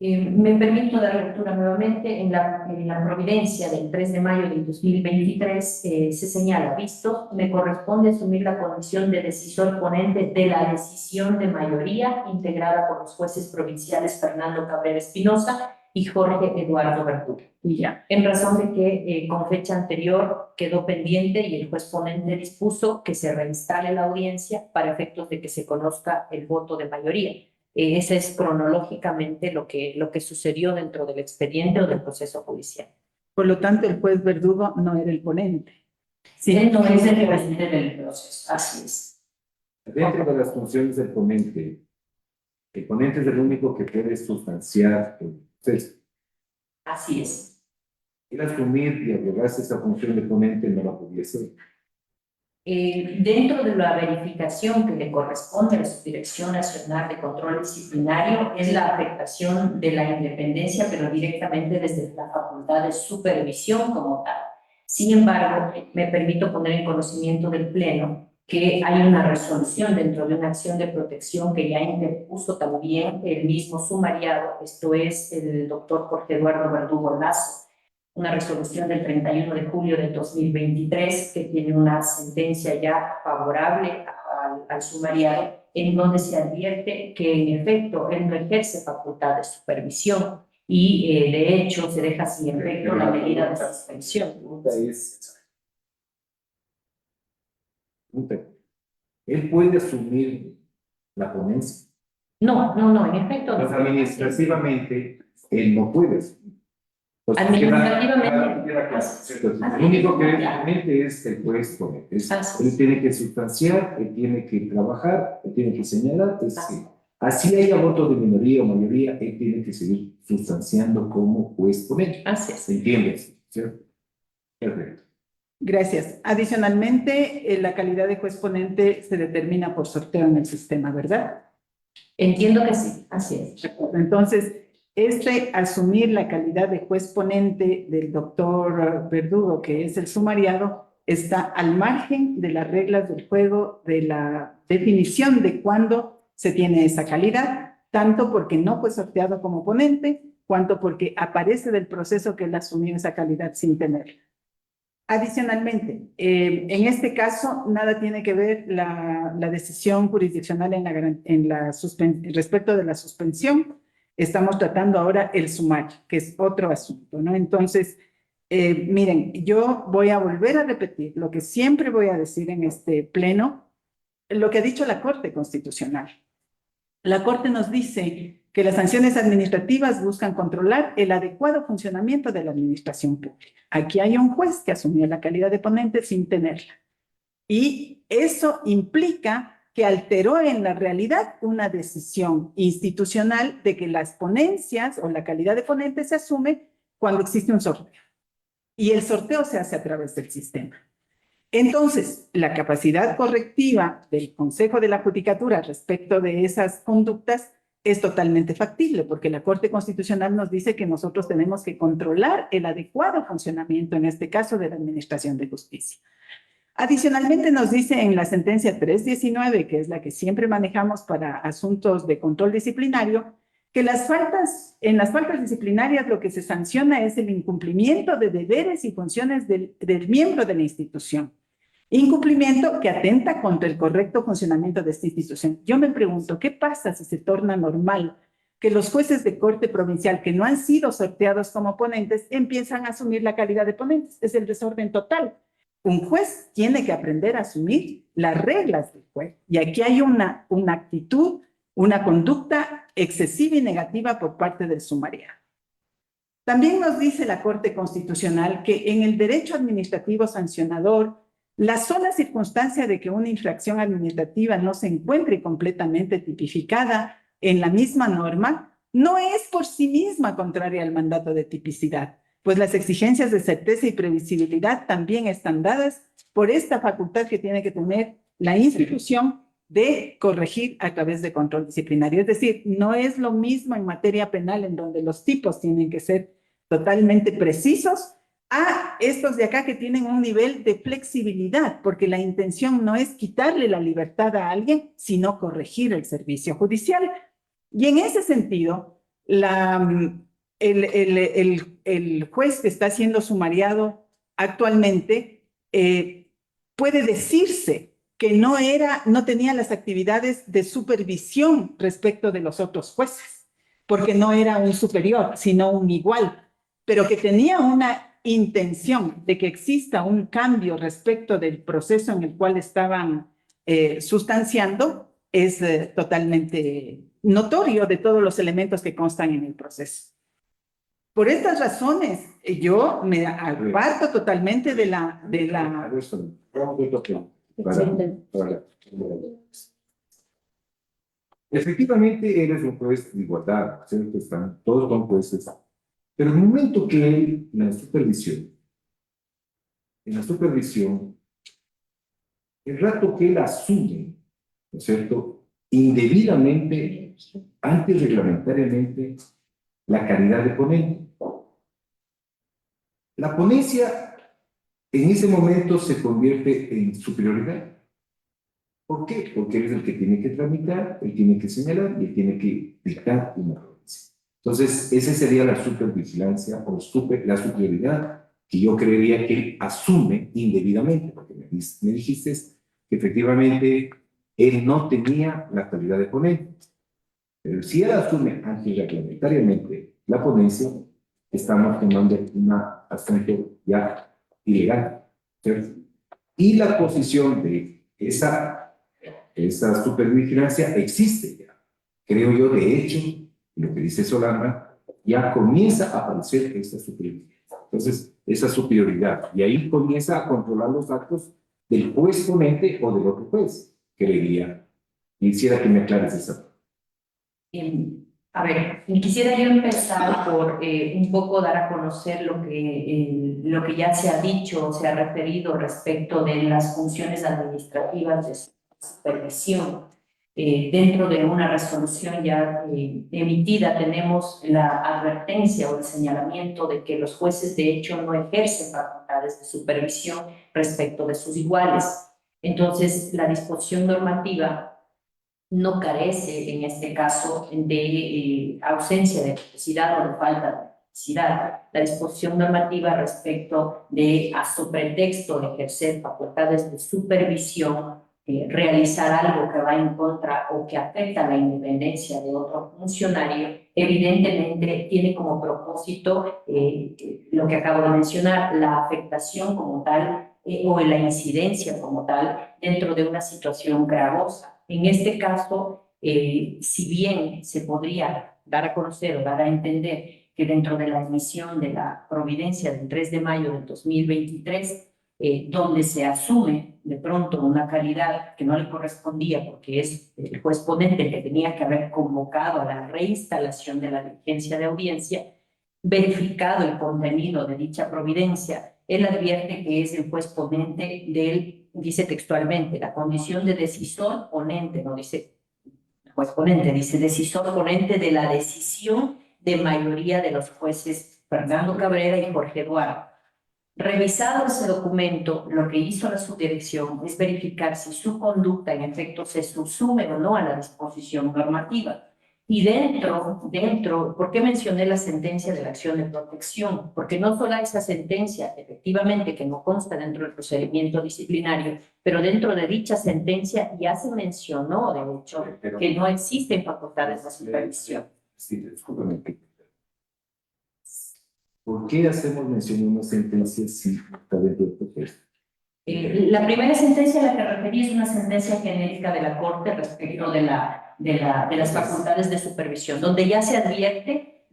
Me permito dar lectura nuevamente. En la providencia del 3 de mayo del 2023 se señala: visto, me corresponde asumir la condición de decisor ponente de la decisión de mayoría integrada por los jueces provinciales Fernando Cabrera Espinosa y Jorge Eduardo Verdugo. Ya. En razón de que con fecha anterior quedó pendiente y el juez ponente dispuso que se reinstale la audiencia para efectos de que se conozca el voto de mayoría. Ese es cronológicamente lo que sucedió dentro del expediente o del proceso judicial. Por lo tanto, el juez Verdugo no era el ponente. Sí, él no es el presidente del proceso, así es. Dentro de las funciones del ponente, el ponente es el único que puede sustanciar el proceso. Así es. El asumir y abrogarse esa función de ponente no la podía hacer. Dentro de la verificación que le corresponde a la Subdirección Nacional de Control Disciplinario es la afectación de la independencia, pero directamente desde la facultad de supervisión como tal. Sin embargo, me permito poner en conocimiento del Pleno que hay una resolución dentro de una acción de protección que ya interpuso también el mismo sumariado, esto es el doctor Jorge Eduardo Verdugo Lazo, una resolución del 31 de julio del 2023 que tiene una sentencia ya favorable al sumariado, en donde se advierte que en efecto él no ejerce facultad de supervisión y de hecho se deja sin efecto la medida de suspensión. Él puede asumir la ponencia. No, en efecto no. Pues administrativamente, él no puede asumir. Pues Administrativamente. Lo único que realmente es el juez ponente. Él tiene que sustanciar, él tiene que trabajar, él tiene que señalar. Así haya voto de minoría o mayoría, él tiene que seguir sustanciando como juez ponente. Así es. ¿Se entiende? ¿Cierto? Perfecto. Gracias. Adicionalmente, la calidad de juez ponente se determina por sorteo en el sistema, ¿verdad? Entiendo que sí, así es. Entonces, asumir la calidad de juez ponente del doctor Verdugo, que es el sumariado, está al margen de las reglas del juego, de la definición de cuándo se tiene esa calidad, tanto porque no fue sorteado como ponente, cuanto porque aparece del proceso que él asumió esa calidad sin tenerla. Adicionalmente, en este caso, nada tiene que ver la decisión jurisdiccional respecto de la suspensión. Estamos tratando ahora el sumario, que es otro asunto, ¿no? Entonces, miren, yo voy a volver a repetir lo que siempre voy a decir en este pleno, lo que ha dicho la Corte Constitucional. La Corte nos dice que las sanciones administrativas buscan controlar el adecuado funcionamiento de la administración pública. Aquí hay un juez que asumió la calidad de ponente sin tenerla. Y eso implica que alteró en la realidad una decisión institucional de que las ponencias o la calidad de ponente se asume cuando existe un sorteo. Y el sorteo se hace a través del sistema. Entonces, la capacidad correctiva del Consejo de la Judicatura respecto de esas conductas es totalmente factible, porque la Corte Constitucional nos dice que nosotros tenemos que controlar el adecuado funcionamiento, en este caso, de la Administración de Justicia. Adicionalmente, nos dice en la sentencia 319, que es la que siempre manejamos para asuntos de control disciplinario, que en las faltas disciplinarias lo que se sanciona es el incumplimiento de deberes y funciones del miembro de la institución. Incumplimiento que atenta contra el correcto funcionamiento de esta institución. Yo me pregunto, ¿qué pasa si se torna normal que los jueces de corte provincial que no han sido sorteados como ponentes empiezan a asumir la calidad de ponentes? Es el desorden total. Un juez tiene que aprender a asumir las reglas del juez. Y aquí hay una actitud, una conducta excesiva y negativa por parte del sumariado. También nos dice la Corte Constitucional que en el derecho administrativo sancionador, la sola circunstancia de que una infracción administrativa no se encuentre completamente tipificada en la misma norma no es por sí misma contraria al mandato de tipicidad, pues las exigencias de certeza y previsibilidad también están dadas por esta facultad que tiene que tener la institución de corregir a través de control disciplinario. Es decir, no es lo mismo en materia penal, en donde los tipos tienen que ser totalmente precisos, a estos de acá que tienen un nivel de flexibilidad, porque la intención no es quitarle la libertad a alguien, sino corregir el servicio judicial. Y en ese sentido, el juez que está siendo sumariado actualmente puede decirse que no tenía las actividades de supervisión respecto de los otros jueces, porque no era un superior, sino un igual, pero que tenía una intención de que exista un cambio respecto del proceso en el cual estaban sustanciando, es totalmente notorio de todos los elementos que constan en el proceso. Por estas razones, yo me aparto totalmente de la... Efectivamente, él es un juez de igualdad, ¿cierto? Todos son jueces. Pero en el momento que él, en la supervisión, el rato que él asume, ¿no es cierto?, indebidamente, antirreglamentariamente, la calidad de ponente. La ponencia en ese momento se convierte en superioridad. ¿Por qué? Porque él es el que tiene que tramitar, él tiene que señalar y él tiene que dictar una ponencia. Entonces, esa sería la supervigilancia o la superioridad que yo creería que él asume indebidamente, porque me dijiste que efectivamente él no tenía la calidad de ponente. Pero si él asume antirreglamentariamente la ponencia, estamos tomando una asunto ya ilegal, ¿cierto? Y la posición de esa supervigilancia existe ya. Creo yo, de hecho, lo que dice Solana, ya comienza a aparecer esa superioridad. Entonces, esa superioridad. Y ahí comienza a controlar los actos del juez ponente o del otro juez, creería. Quisiera que me aclares esa. A ver, quisiera yo empezar por un poco dar a conocer lo que ya se ha dicho, se ha referido respecto de las funciones administrativas de supervisión. Dentro de una resolución ya emitida tenemos la advertencia o el señalamiento de que los jueces de hecho no ejercen facultades de supervisión respecto de sus iguales. Entonces, la disposición normativa no carece en este caso de ausencia de necesidad o de falta de necesidad. La disposición normativa respecto de, a su pretexto de ejercer facultades de supervisión, realizar algo que va en contra o que afecta la independencia de otro funcionario, evidentemente tiene como propósito lo que acabo de mencionar, la afectación como tal o la incidencia como tal dentro de una situación gravosa. En este caso, si bien se podría dar a conocer o dar a entender que dentro de la emisión de la providencia del 3 de mayo del 2023, donde se asume de pronto una calidad que no le correspondía porque es el juez ponente que tenía que haber convocado a la reinstalación de la diligencia de audiencia, verificado el contenido de dicha providencia, él advierte que es el juez ponente del, dice textualmente, la condición de decisor ponente, no dice juez ponente, dice decisor ponente de la decisión de mayoría de los jueces Fernando Cabrera y Jorge Eduardo. Revisado ese documento, lo que hizo la subdirección es verificar si su conducta en efecto se subsume o no a la disposición normativa. Y dentro, ¿por qué mencioné la sentencia de la acción de protección? Porque no solo esa sentencia, efectivamente, que no consta dentro del procedimiento disciplinario, pero dentro de dicha sentencia ya se mencionó, de hecho, que no existen facultades de supervisión. Sí, discúlpame. ¿Por qué hacemos mención de una sentencia si está dentro del proceso? La primera sentencia a la que referí es una sentencia genérica de la Corte respecto de las facultades de supervisión, donde ya se advierte,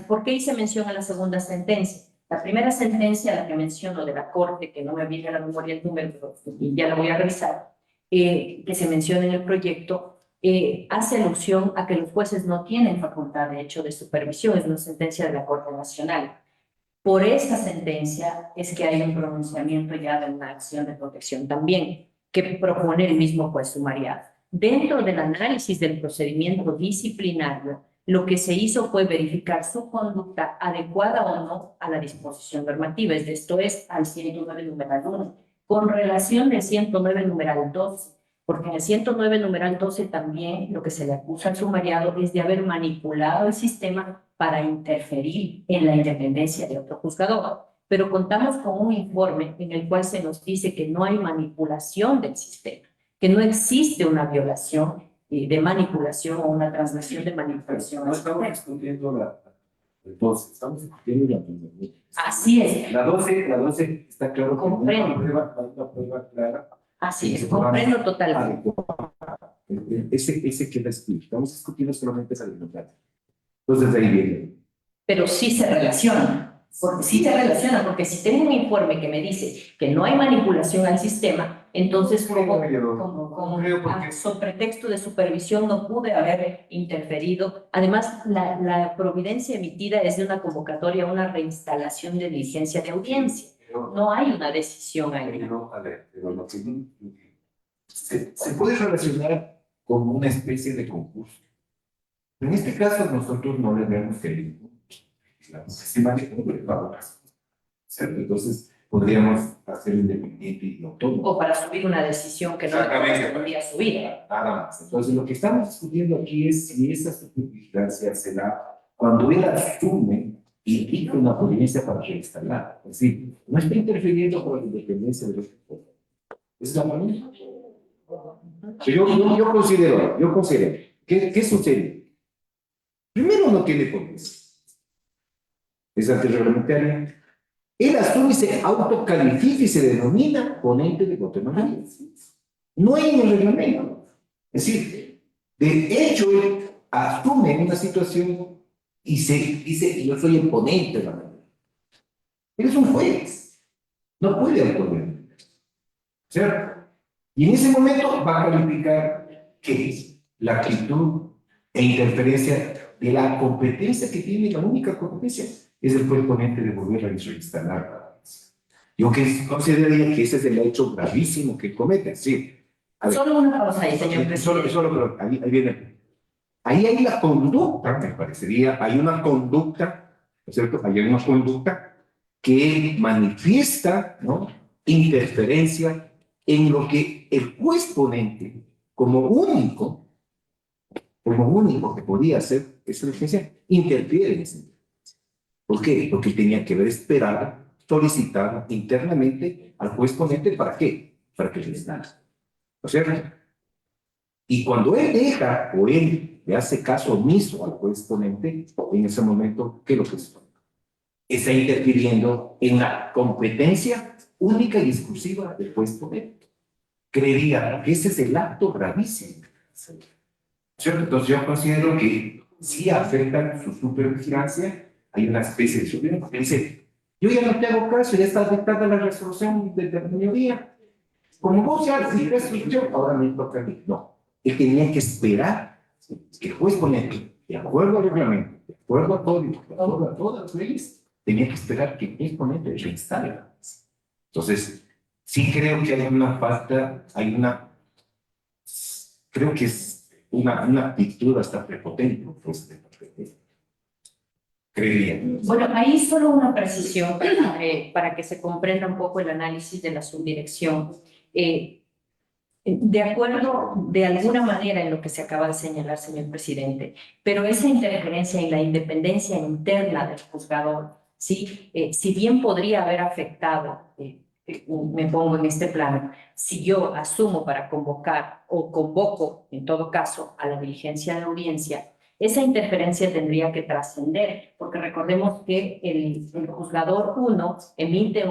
¿por qué hice mención a la segunda sentencia? La primera sentencia a la que menciono de la Corte, que no me viene a la memoria el número, pero ya la voy a revisar, que se menciona en el proyecto, hace alusión a que los jueces no tienen facultad de hecho de supervisión, es una sentencia de la Corte Nacional. Por esta sentencia es que hay un pronunciamiento ya de una acción de protección también, que propone el mismo juez sumariado. Dentro del análisis del procedimiento disciplinario, lo que se hizo fue verificar su conducta adecuada o no a la disposición normativa, esto es, al 109 numeral 1, con relación del 109 numeral 12, porque en el 109 numeral 12 también lo que se le acusa al sumariado es de haber manipulado el sistema para interferir en la independencia de otro juzgador. Pero contamos con un informe en el cual se nos dice que no hay manipulación del sistema, que no existe una violación de manipulación o una transmisión de manipulación. No estamos discutiendo la 12, estamos discutiendo la primera. Así es. La 12 está claro que Comprendo. no hay una prueba clara. Así es, comprendo totalmente. Ese queda escrito. Estamos discutiendo solamente esa democracia. Entonces de ahí viene. Pero sí se relaciona. Porque si tengo un informe que me dice que no hay manipulación al sistema, entonces como sobre pretexto de supervisión no pude haber interferido. Además, la providencia emitida es de una convocatoria a una reinstalación de diligencia de audiencia. No hay una decisión ahí. Pero lo que se puede relacionar con una especie de concurso. En este caso, nosotros no le vemos que se manipula, ¿cierto? Entonces, podríamos hacer independiente y autónomo. O para subir una decisión que no podría subir. Nada más. Entonces, lo que estamos discutiendo aquí es si esa supervigilancia se da cuando él asume y indica una providencia para reinstalar. Es decir, no está interfiriendo con la independencia de los jueces. ¿Es la manera? Yo considero, ¿qué sucede? Primero, no tiene providencia. Es antirreglamentaria. Él asume y se autocalifica y se denomina ponente de control. No hay un reglamento. Es decir, de hecho, él asume una situación y se dice, yo soy el ponente de la ley. Él es un juez. No puede autorizar. ¿Cierto? Y en ese momento va a calificar qué es la actitud e interferencia de la competencia que tiene, la única competencia es el juez ponente de volver a reinstalar. Yo consideraría que ese es el hecho gravísimo que comete. Sí. Solo una pausa ahí, señor presidente. Pero ahí viene. Ahí hay la conducta, me parecería, hay una conducta, ¿no es cierto? Hay una conducta que manifiesta, ¿no?, interferencia en lo que el juez ponente, como único que podía hacer esa diligencia, interfiere en ese. ¿Por qué? Porque tenía que haber esperado, solicitado internamente al juez ponente, ¿para qué? Para que le instale. ¿No es cierto? Y cuando él deja, o él le hace caso omiso al juez ponente, en ese momento, ¿qué es lo que es? Está interfiriendo en la competencia única y exclusiva del juez ponente. Creería que ese es el acto gravísimo. ¿Cierto? Entonces yo considero que sí afectan su supervigilancia. Hay una especie de supervigilancia que dice, yo ya no te hago caso, ya está afectada la resolución de la mayoría. Como vos ya hiciste resolución, ahora me toca a mí. No, él tenía que esperar que el juez ponente, de acuerdo al reglamento, de acuerdo a todo, de acuerdo a todas las leyes, tenía que esperar que el ponente reinstale la mesa. Entonces, sí creo que hay una falta, creo que es una actitud hasta prepotente, pues, creería. Bueno, ahí solo una precisión para que se comprenda un poco el análisis de la subdirección. De acuerdo, de alguna manera, en lo que se acaba de señalar, señor presidente, pero esa interferencia en la independencia interna del juzgador, ¿sí? Si bien podría haber afectado, me pongo en este plano, si yo asumo para convocar o convoco, en todo caso, a la diligencia de audiencia, esa interferencia tendría que trascender, porque recordemos que el juzgador 1 emite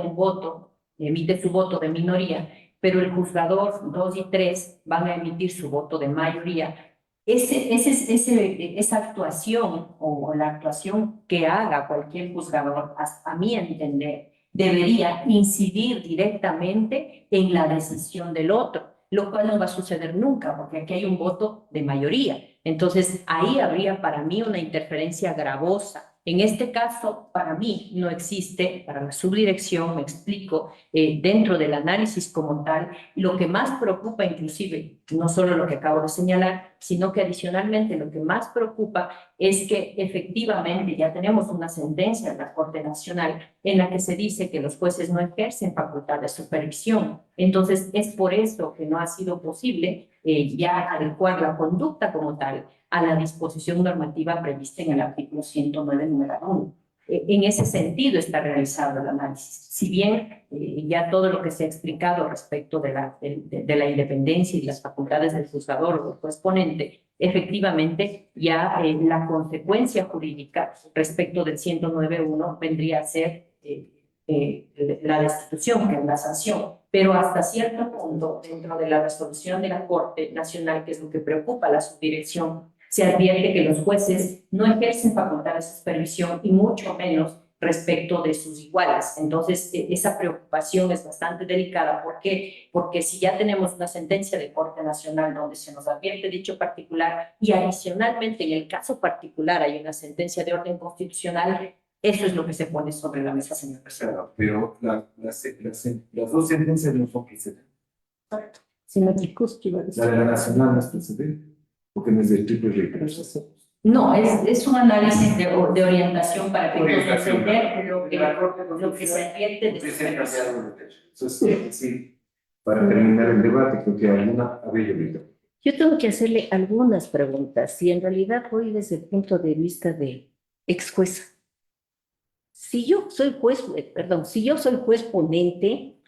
su voto de minoría, pero el juzgador 2 y 3 van a emitir su voto de mayoría. Esa actuación o la actuación que haga cualquier juzgador, a mi entender, debería incidir directamente en la decisión del otro, lo cual no va a suceder nunca, porque aquí hay un voto de mayoría. Entonces, ahí habría para mí una interferencia gravosa. En este caso, para mí no existe, para la subdirección, me explico, dentro del análisis como tal, lo que más preocupa inclusive, no solo lo que acabo de señalar, sino que adicionalmente lo que más preocupa es que efectivamente ya tenemos una sentencia de la Corte Nacional en la que se dice que los jueces no ejercen facultad de supervisión. Entonces, es por eso que no ha sido posible ya adecuar la conducta como tal a la disposición normativa prevista en el artículo 109, número 1. En ese sentido está realizado el análisis. Si bien ya todo lo que se ha explicado respecto de la independencia y las facultades del juzgador o del juez ponente, efectivamente ya la consecuencia jurídica respecto del 109.1 vendría a ser la destitución, que es la sanción. Pero hasta cierto punto, dentro de la resolución de la Corte Nacional, que es lo que preocupa a la subdirección, se advierte que los jueces no ejercen facultad de supervisión y mucho menos respecto de sus iguales. Entonces, esa preocupación es bastante delicada. ¿Por qué? Porque si ya tenemos una sentencia de Corte Nacional donde se nos advierte dicho particular y adicionalmente en el caso particular hay una sentencia de orden constitucional, eso es lo que se pone sobre la mesa, señor presidente. Pero las dos sentencias no son precedentes. Señor Chicusqui, va a decir. La de la nacional no es precedente, porque no es del triple recurso. No, es un análisis de orientación para que podamos Orientación. entender lo que se advierte de supervisión. Entonces, sí, para terminar el debate, creo que alguna habría ahorita. Yo tengo que hacerle algunas preguntas, y en realidad voy desde el punto de vista de ex jueza. Si yo soy juez ponente,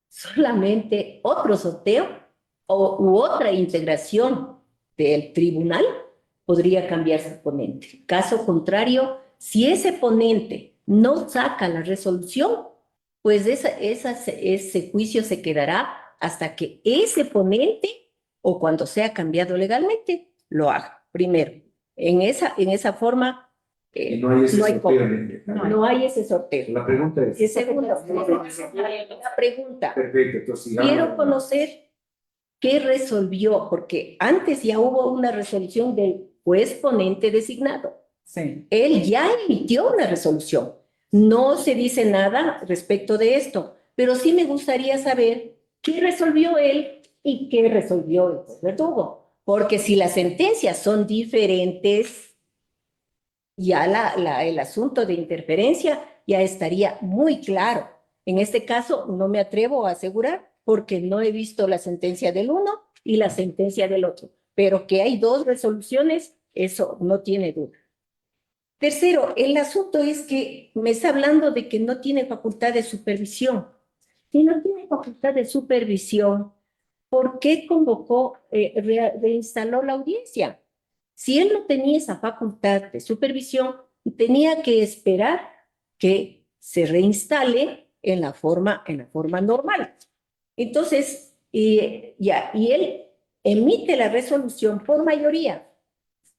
solamente otro sorteo u otra integración del tribunal podría cambiarse el ponente. Caso contrario, si ese ponente no saca la resolución, pues ese juicio se quedará hasta que ese ponente, o cuando sea cambiado legalmente, lo haga. Primero, en esa forma, Y no hay ese no hay sorteo. cómo. No hay ese sorteo. La pregunta es. Y segundo, la pregunta. Perfecto, entonces sigamos. Quiero conocer qué resolvió, porque antes ya hubo una resolución del juez ponente designado. Sí. Él ya emitió una resolución. No se dice nada respecto de esto, pero sí me gustaría saber qué resolvió él y qué resolvió el juez verdugo. Porque si las sentencias son diferentes, ya el asunto de interferencia ya estaría muy claro. En este caso no me atrevo a asegurar porque no he visto la sentencia del uno y la sentencia del otro, pero que hay dos resoluciones, eso no tiene duda. Tercero, el asunto es que me está hablando de que no tiene facultad de supervisión. Si no tiene facultad de supervisión, ¿por qué convocó, reinstaló la audiencia? Si él no tenía esa facultad de supervisión, tenía que esperar que se reinstale en la forma normal. Entonces, y él emite la resolución por mayoría.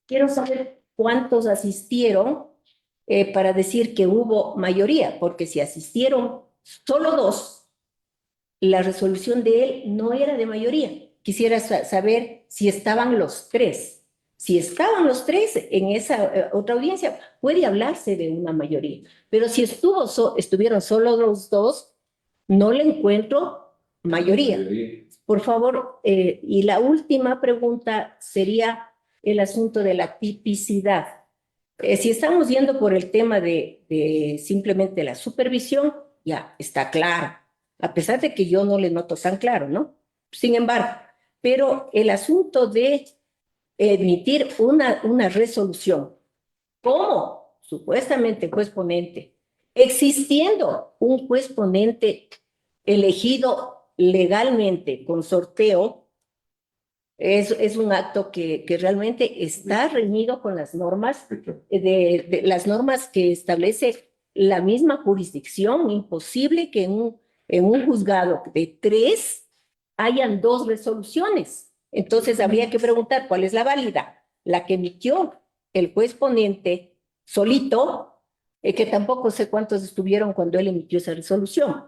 Quiero saber cuántos asistieron para decir que hubo mayoría, porque si asistieron solo 2, la resolución de él no era de mayoría. Quisiera saber si estaban los 3. Si estaban los 3 en esa otra audiencia, puede hablarse de una mayoría. Pero si estuvieron solo los 2, no le encuentro mayoría. Por favor, y la última pregunta sería el asunto de la tipicidad. Si estamos yendo por el tema de simplemente la supervisión, ya está claro, a pesar de que yo no le noto tan claro, ¿no? Sin embargo, pero el asunto de emitir una resolución como supuestamente juez ponente, existiendo un juez ponente elegido legalmente con sorteo, es un acto que realmente está reñido con las normas, las normas que establece la misma jurisdicción. Imposible que en un juzgado de 3 hayan 2 resoluciones. Entonces habría que preguntar cuál es la válida, la que emitió el juez ponente solito, que tampoco sé cuántos estuvieron cuando él emitió esa resolución,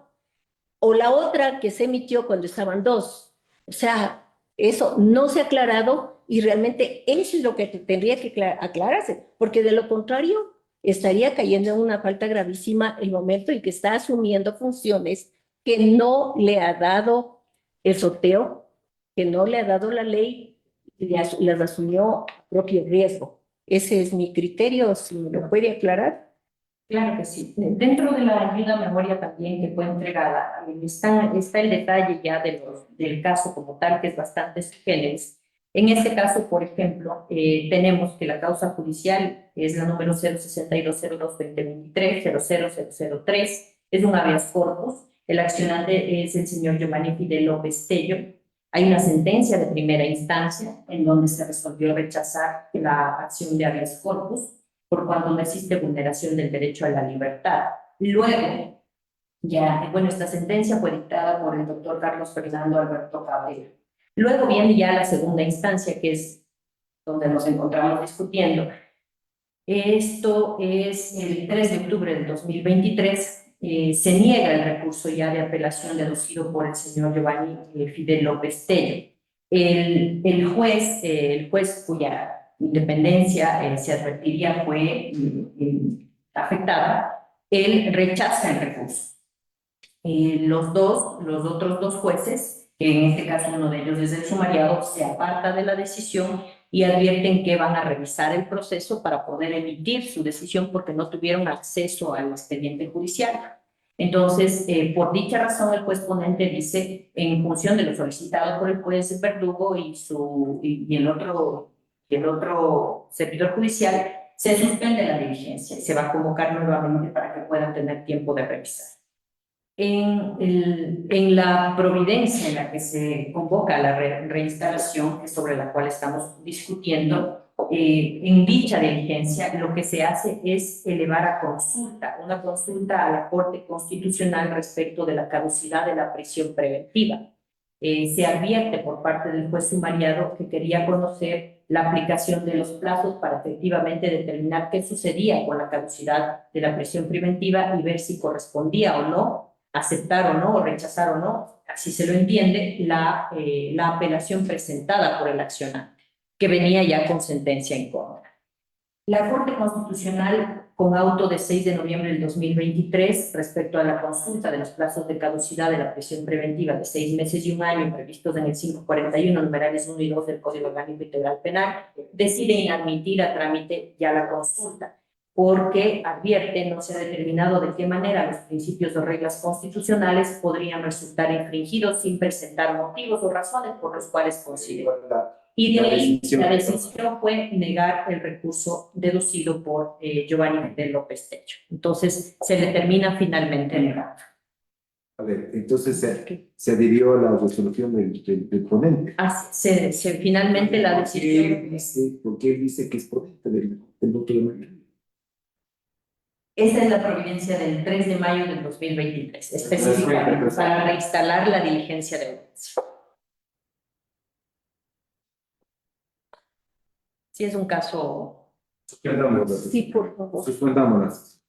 o la otra que se emitió cuando estaban 2. O sea, eso no se ha aclarado y realmente eso es lo que tendría que aclararse, porque de lo contrario estaría cayendo en una falta gravísima el momento en que está asumiendo funciones que no le ha dado el sorteo, que no le ha dado la ley y las asumió a propio riesgo. Ese es mi criterio, si me lo puede aclarar. Claro que sí. Dentro de la ayuda a memoria también que fue entregada, está el detalle ya del caso como tal, que es bastante generis. En este caso, por ejemplo, tenemos que la causa judicial es la número 06202-2023, 00003, es un habeas corpus. El accionante es el señor Giovanni Fidel López Tello. Hay una sentencia de primera instancia en donde se resolvió rechazar la acción de habeas corpus por cuanto no existe vulneración del derecho a la libertad. Luego, esta sentencia fue dictada por el doctor Carlos Fernando Alberto Cabrera. Luego viene ya la segunda instancia, que es donde nos encontramos discutiendo. Esto es el 3 de octubre del 2023. Se niega el recurso ya de apelación deducido por el señor Giovanni Fidel López Tello. El juez cuya independencia se advertiría fue afectada, él rechaza el recurso. Los otros 2 jueces, que en este caso uno de ellos es el sumariado, se aparta de la decisión y advierten que van a revisar el proceso para poder emitir su decisión porque no tuvieron acceso al expediente judicial. Entonces, por dicha razón, el juez ponente dice, en función de lo solicitado por el juez Verdugo y el otro servidor judicial, se suspende la diligencia y se va a convocar nuevamente para que puedan tener tiempo de revisar. En la providencia en la que se convoca la reinstalación, sobre la cual estamos discutiendo, en dicha diligencia lo que se hace es elevar a consulta, una consulta a la Corte Constitucional respecto de la caducidad de la prisión preventiva. Se advierte por parte del juez sumariado que quería conocer la aplicación de los plazos para efectivamente determinar qué sucedía con la caducidad de la prisión preventiva y ver si correspondía o no aceptar o no, o rechazar o no, así se lo entiende, la apelación presentada por el accionante, que venía ya con sentencia en contra. La Corte Constitucional, con auto de 6 de noviembre del 2023, respecto a la consulta de los plazos de caducidad de la prisión preventiva de 6 meses y 1 año previstos en el 541, numerales 1 y 2 del Código Orgánico Integral Penal, decide inadmitir a trámite ya la consulta, porque advierte no se ha determinado de qué manera los principios o reglas constitucionales podrían resultar infringidos sin presentar motivos o razones por los cuales considera. Y de ahí la decisión fue negar el recurso deducido por Giovanni Fidel López Tello. Entonces se le termina finalmente negando. A ver, entonces se adhirió a la resolución del ponente. Finalmente la decisión... ¿Por qué él dice que es ponente del voto de mayoría? Esta es la providencia del 3 de mayo del 2023, específicamente para reinstalar la diligencia de audiencia. Sí, es un caso Suspendámoslas. Sí, por favor. Suspendámoslas.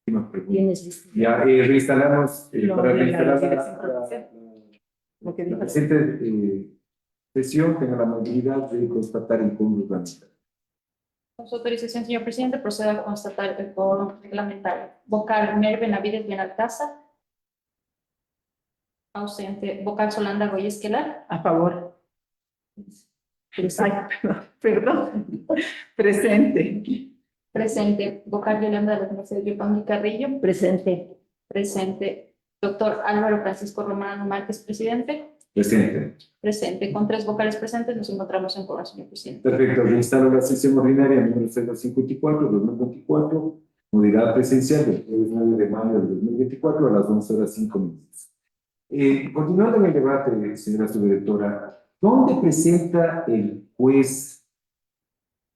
última pregunta. Tienes listo. Ya reinstalamos Lo para de la reinstalar dirección provincial. Lo que la dijo. presente sesión tenga la movilidad de constatar el quórum reglamentario. Con su autorización, señor presidente, procedo a constatar el quórum reglamentario. Vocal Mer Benavides Benalcázar. Ausente. Vocal Solanda Goyesquelar. A favor. Ay, perdón. Presente. Presente. Vocal Yolanda de las Mercedes Yopangui Carrillo. Presente. Presente. Doctor Álvaro Francisco Romano Márquez, presidente. Presente. Presente. Con 3 vocales presentes nos encontramos en quórum, señor presidente. Perfecto. Reinstalo la sesión ordinaria número 054-2024, modalidad presencial del jueves 9 de mayo del 2024 a las 11:05. Continuando en el debate, señora subdirectora, ¿dónde presenta el juez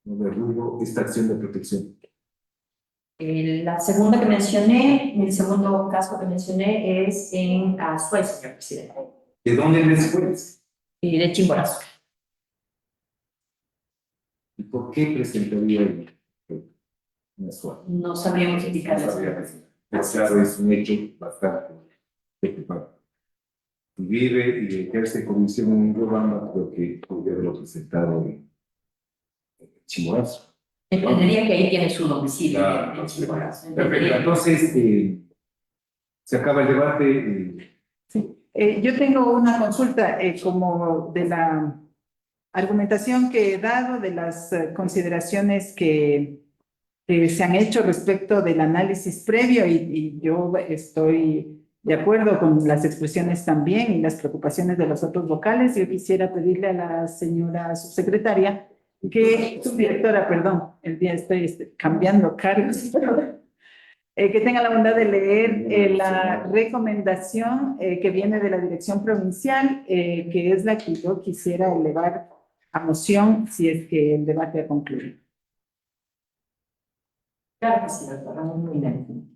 Verdugo esta acción de protección? La segunda que mencioné, el segundo caso que mencioné es en Azuay, señor presidente, ¿De dónde es juez? y de Chimborazo. ¿Y por qué presentaría una SUA? No sabríamos No indicarles. sabría decir. Pero claro, es un hecho bastante preocupante. Y vive y ejerce comisión en Riobamba, creo que podría haberlo presentado en Chimborazo. Entendería que ahí tiene su domicilio, Claro, en Chimborazo. perfecto. Entonces, se acaba el debate. Yo tengo una consulta como de la argumentación que he dado, de las consideraciones que se han hecho respecto del análisis previo y yo estoy de acuerdo con las expresiones también y las preocupaciones de los otros vocales. Yo quisiera pedirle a la señora subsecretaria subdirectora, perdón, el día estoy cambiando cargos, que tenga la bondad de leer la recomendación que viene de la dirección provincial, que es la que yo quisiera elevar a moción si es que el debate ha concluido. Claro que sí, doctora, muy bien.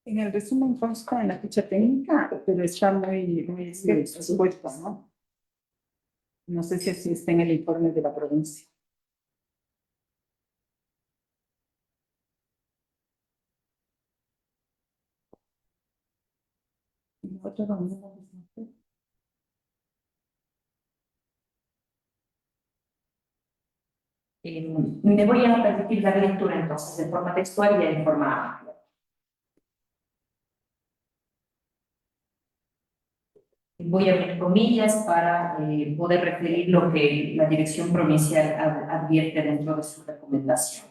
En el resumen consta en la ficha técnica, pero está muy expuesto, ¿no? No sé si así está en el informe de la provincia. Me voy a permitir dar lectura entonces de forma textual y en forma amplia. Voy a abrir comillas para poder referir lo que la dirección provincial advierte dentro de su recomendación.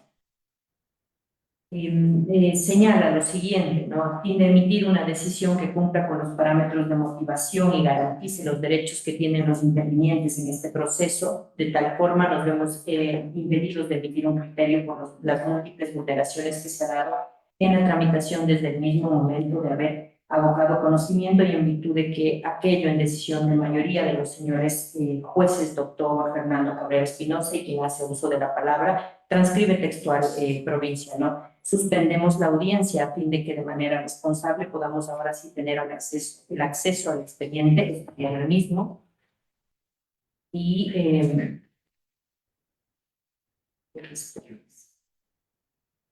Señala lo siguiente, ¿no? A fin de emitir una decisión que cumpla con los parámetros de motivación y garantice los derechos que tienen los intervinientes en este proceso, de tal forma nos vemos impedidos de emitir un criterio por las múltiples vulneraciones que se ha dado en la tramitación desde el mismo momento de haber abogado conocimiento y en virtud de que aquello en decisión de mayoría de los señores jueces, doctor Fernando Cabrera Espinosa, y quien hace uso de la palabra, transcribe textual provincia, ¿no? Suspendemos la audiencia a fin de que de manera responsable podamos ahora sí tener el acceso al expediente, en el mismo,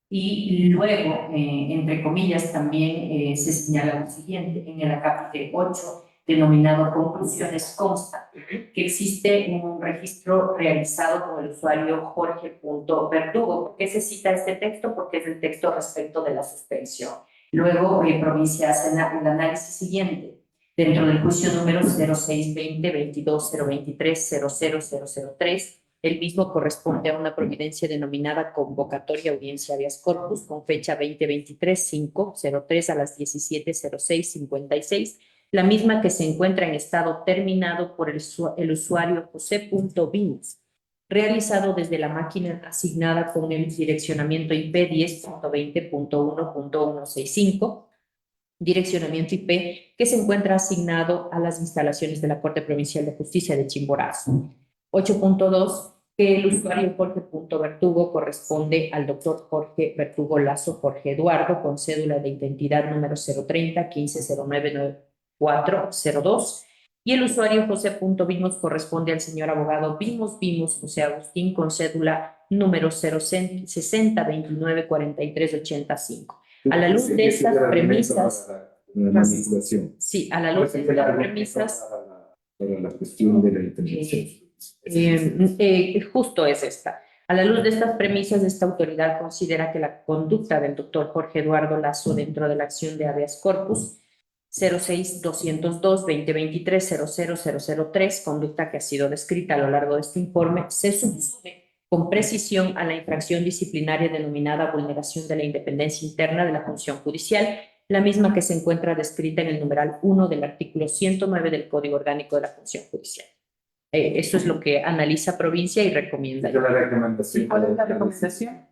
y luego, entre comillas, también se señala lo siguiente, en el acápite 8, denominado conclusiones, consta que existe un registro realizado con el usuario Jorge.Verdugo. ¿Por qué se cita este texto? Porque es el texto respecto de la suspensión. Luego, provincia hace el análisis siguiente. Dentro del juicio número 0620-22-023-00003, el mismo corresponde a una providencia denominada convocatoria audiencia habeas corpus con fecha 2023-5-03 a las 17:06:56, la misma que se encuentra en estado terminado por el usuario José.Vinos, realizado desde la máquina asignada con el direccionamiento IP 10.20.1.165, direccionamiento IP que se encuentra asignado a las instalaciones de la Corte Provincial de Justicia de Chimborazo. 8.2, que el usuario Jorge.Verdugo corresponde al doctor Jorge Verdugo Lazo Jorge Eduardo, con cédula de identidad número 030-15099402, y el usuario José.Vimos corresponde al señor abogado Vimos José Agustín, con cédula número 060-294385. A la luz de estas premisas, la manipulación. sí, a la luz de estas premisas, para la cuestión de la intervención. justo es esta. A la luz de estas premisas, esta autoridad considera que la conducta del doctor Jorge Eduardo Lazo dentro de la acción de habeas corpus 06-202-2023-00003, conducta que ha sido descrita a lo largo de este informe, se subsume con precisión a la infracción disciplinaria denominada vulneración de la independencia interna de la función judicial, la misma que se encuentra descrita en el numeral 1 del artículo 109 del Código Orgánico de la Función Judicial. Eso es lo que analiza provincia y recomienda. La recomendación. ¿Cuál es la recomendación?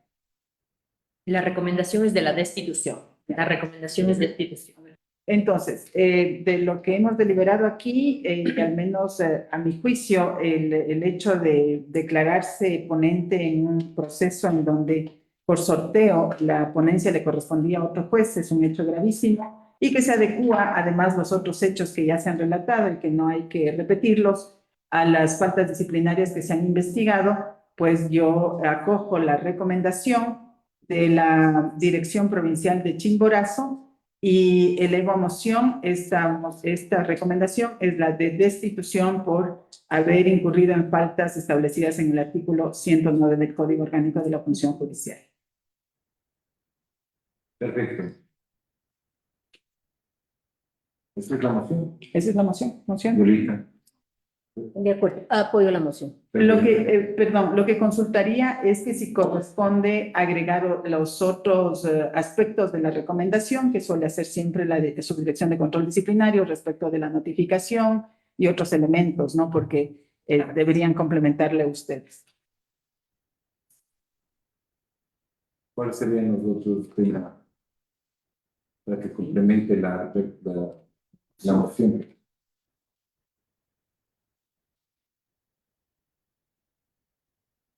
La recomendación es de la destitución. La recomendación es destitución. Entonces, de lo que hemos deliberado aquí, y al menos a mi juicio, el hecho de declararse ponente en un proceso en donde por sorteo la ponencia le correspondía a otro juez es un hecho gravísimo y que se adecúa además los otros hechos que ya se han relatado y que no hay que repetirlos a las faltas disciplinarias que se han investigado, pues yo acojo la recomendación de la Dirección Provincial de Chimborazo y elevo a moción esta recomendación es la de destitución por haber incurrido en faltas establecidas en el artículo 109 del Código Orgánico de la Función Judicial. Perfecto. ¿Esa es la moción? Esa es la moción. Yolita. De acuerdo, apoyo la moción. Lo que consultaría es que si corresponde agregar los otros aspectos de la recomendación, que suele hacer siempre la de Subdirección de Control Disciplinario respecto de la notificación y otros elementos, ¿no? Porque deberían complementarle a ustedes. ¿Cuáles serían los otros temas para que complemente la moción?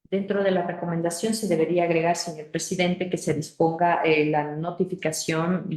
Dentro de la recomendación se debería agregar, señor presidente, que se disponga la notificación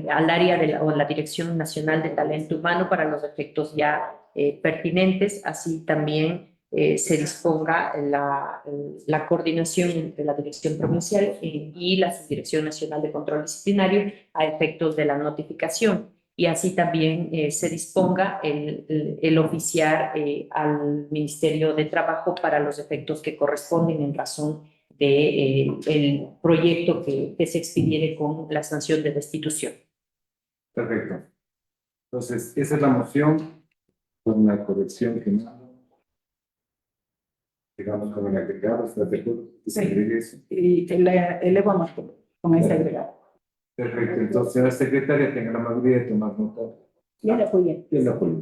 al área o la Dirección Nacional de Talento Humano para los efectos ya pertinentes. Así también se disponga la coordinación entre la Dirección Provincial y la Subdirección Nacional de Control Disciplinario a efectos de la notificación. Y así también se disponga el oficiar al Ministerio de Trabajo para los efectos que corresponden en razón del el proyecto que se expidiere con la sanción de destitución. Perfecto. Entonces, esa es la moción con la corrección que mando. Digamos, con el agregado, ¿estás de acuerdo? Sí. Eso. Y elevo a moción con ese agregado. Perfecto. Entonces, señora secretaria, tenga la amabilidad de tomar nota. Ya la apoyé. Y el apoyo.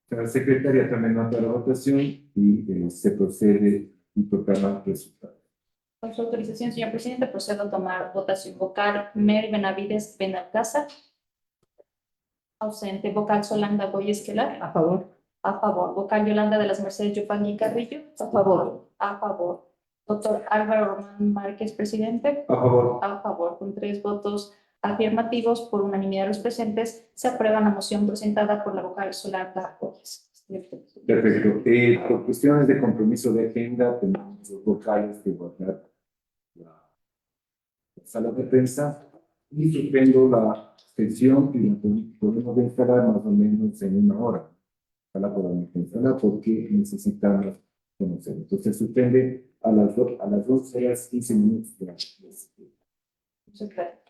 Señora secretaria, también nota la votación y se procede y proclama el resultado. Con su autorización, señor presidente, procedo a tomar votación vocal. Mer Benavides Benalcázar. Ausente. Vocal Solanda Goy Esquelar. A favor. A favor. Vocal Yolanda de las Mercedes Yupangui Carrillo. A favor. A favor. Doctor Álvaro Román Márquez, presidente. A favor. A favor. Con 3 votos afirmativos por unanimidad de los presentes, se aprueba la moción presentada por la vocal Solanda Goyes. Perfecto. Por cuestiones de compromiso de agenda, tenemos los vocales que guardar la sala de prensa y suspendo la sesión y la podemos instalar más o menos en 1 hora. La podemos instalar porque necesitamos conocer. Entonces suspende a las 12 horas 15 minutos. Muchas gracias.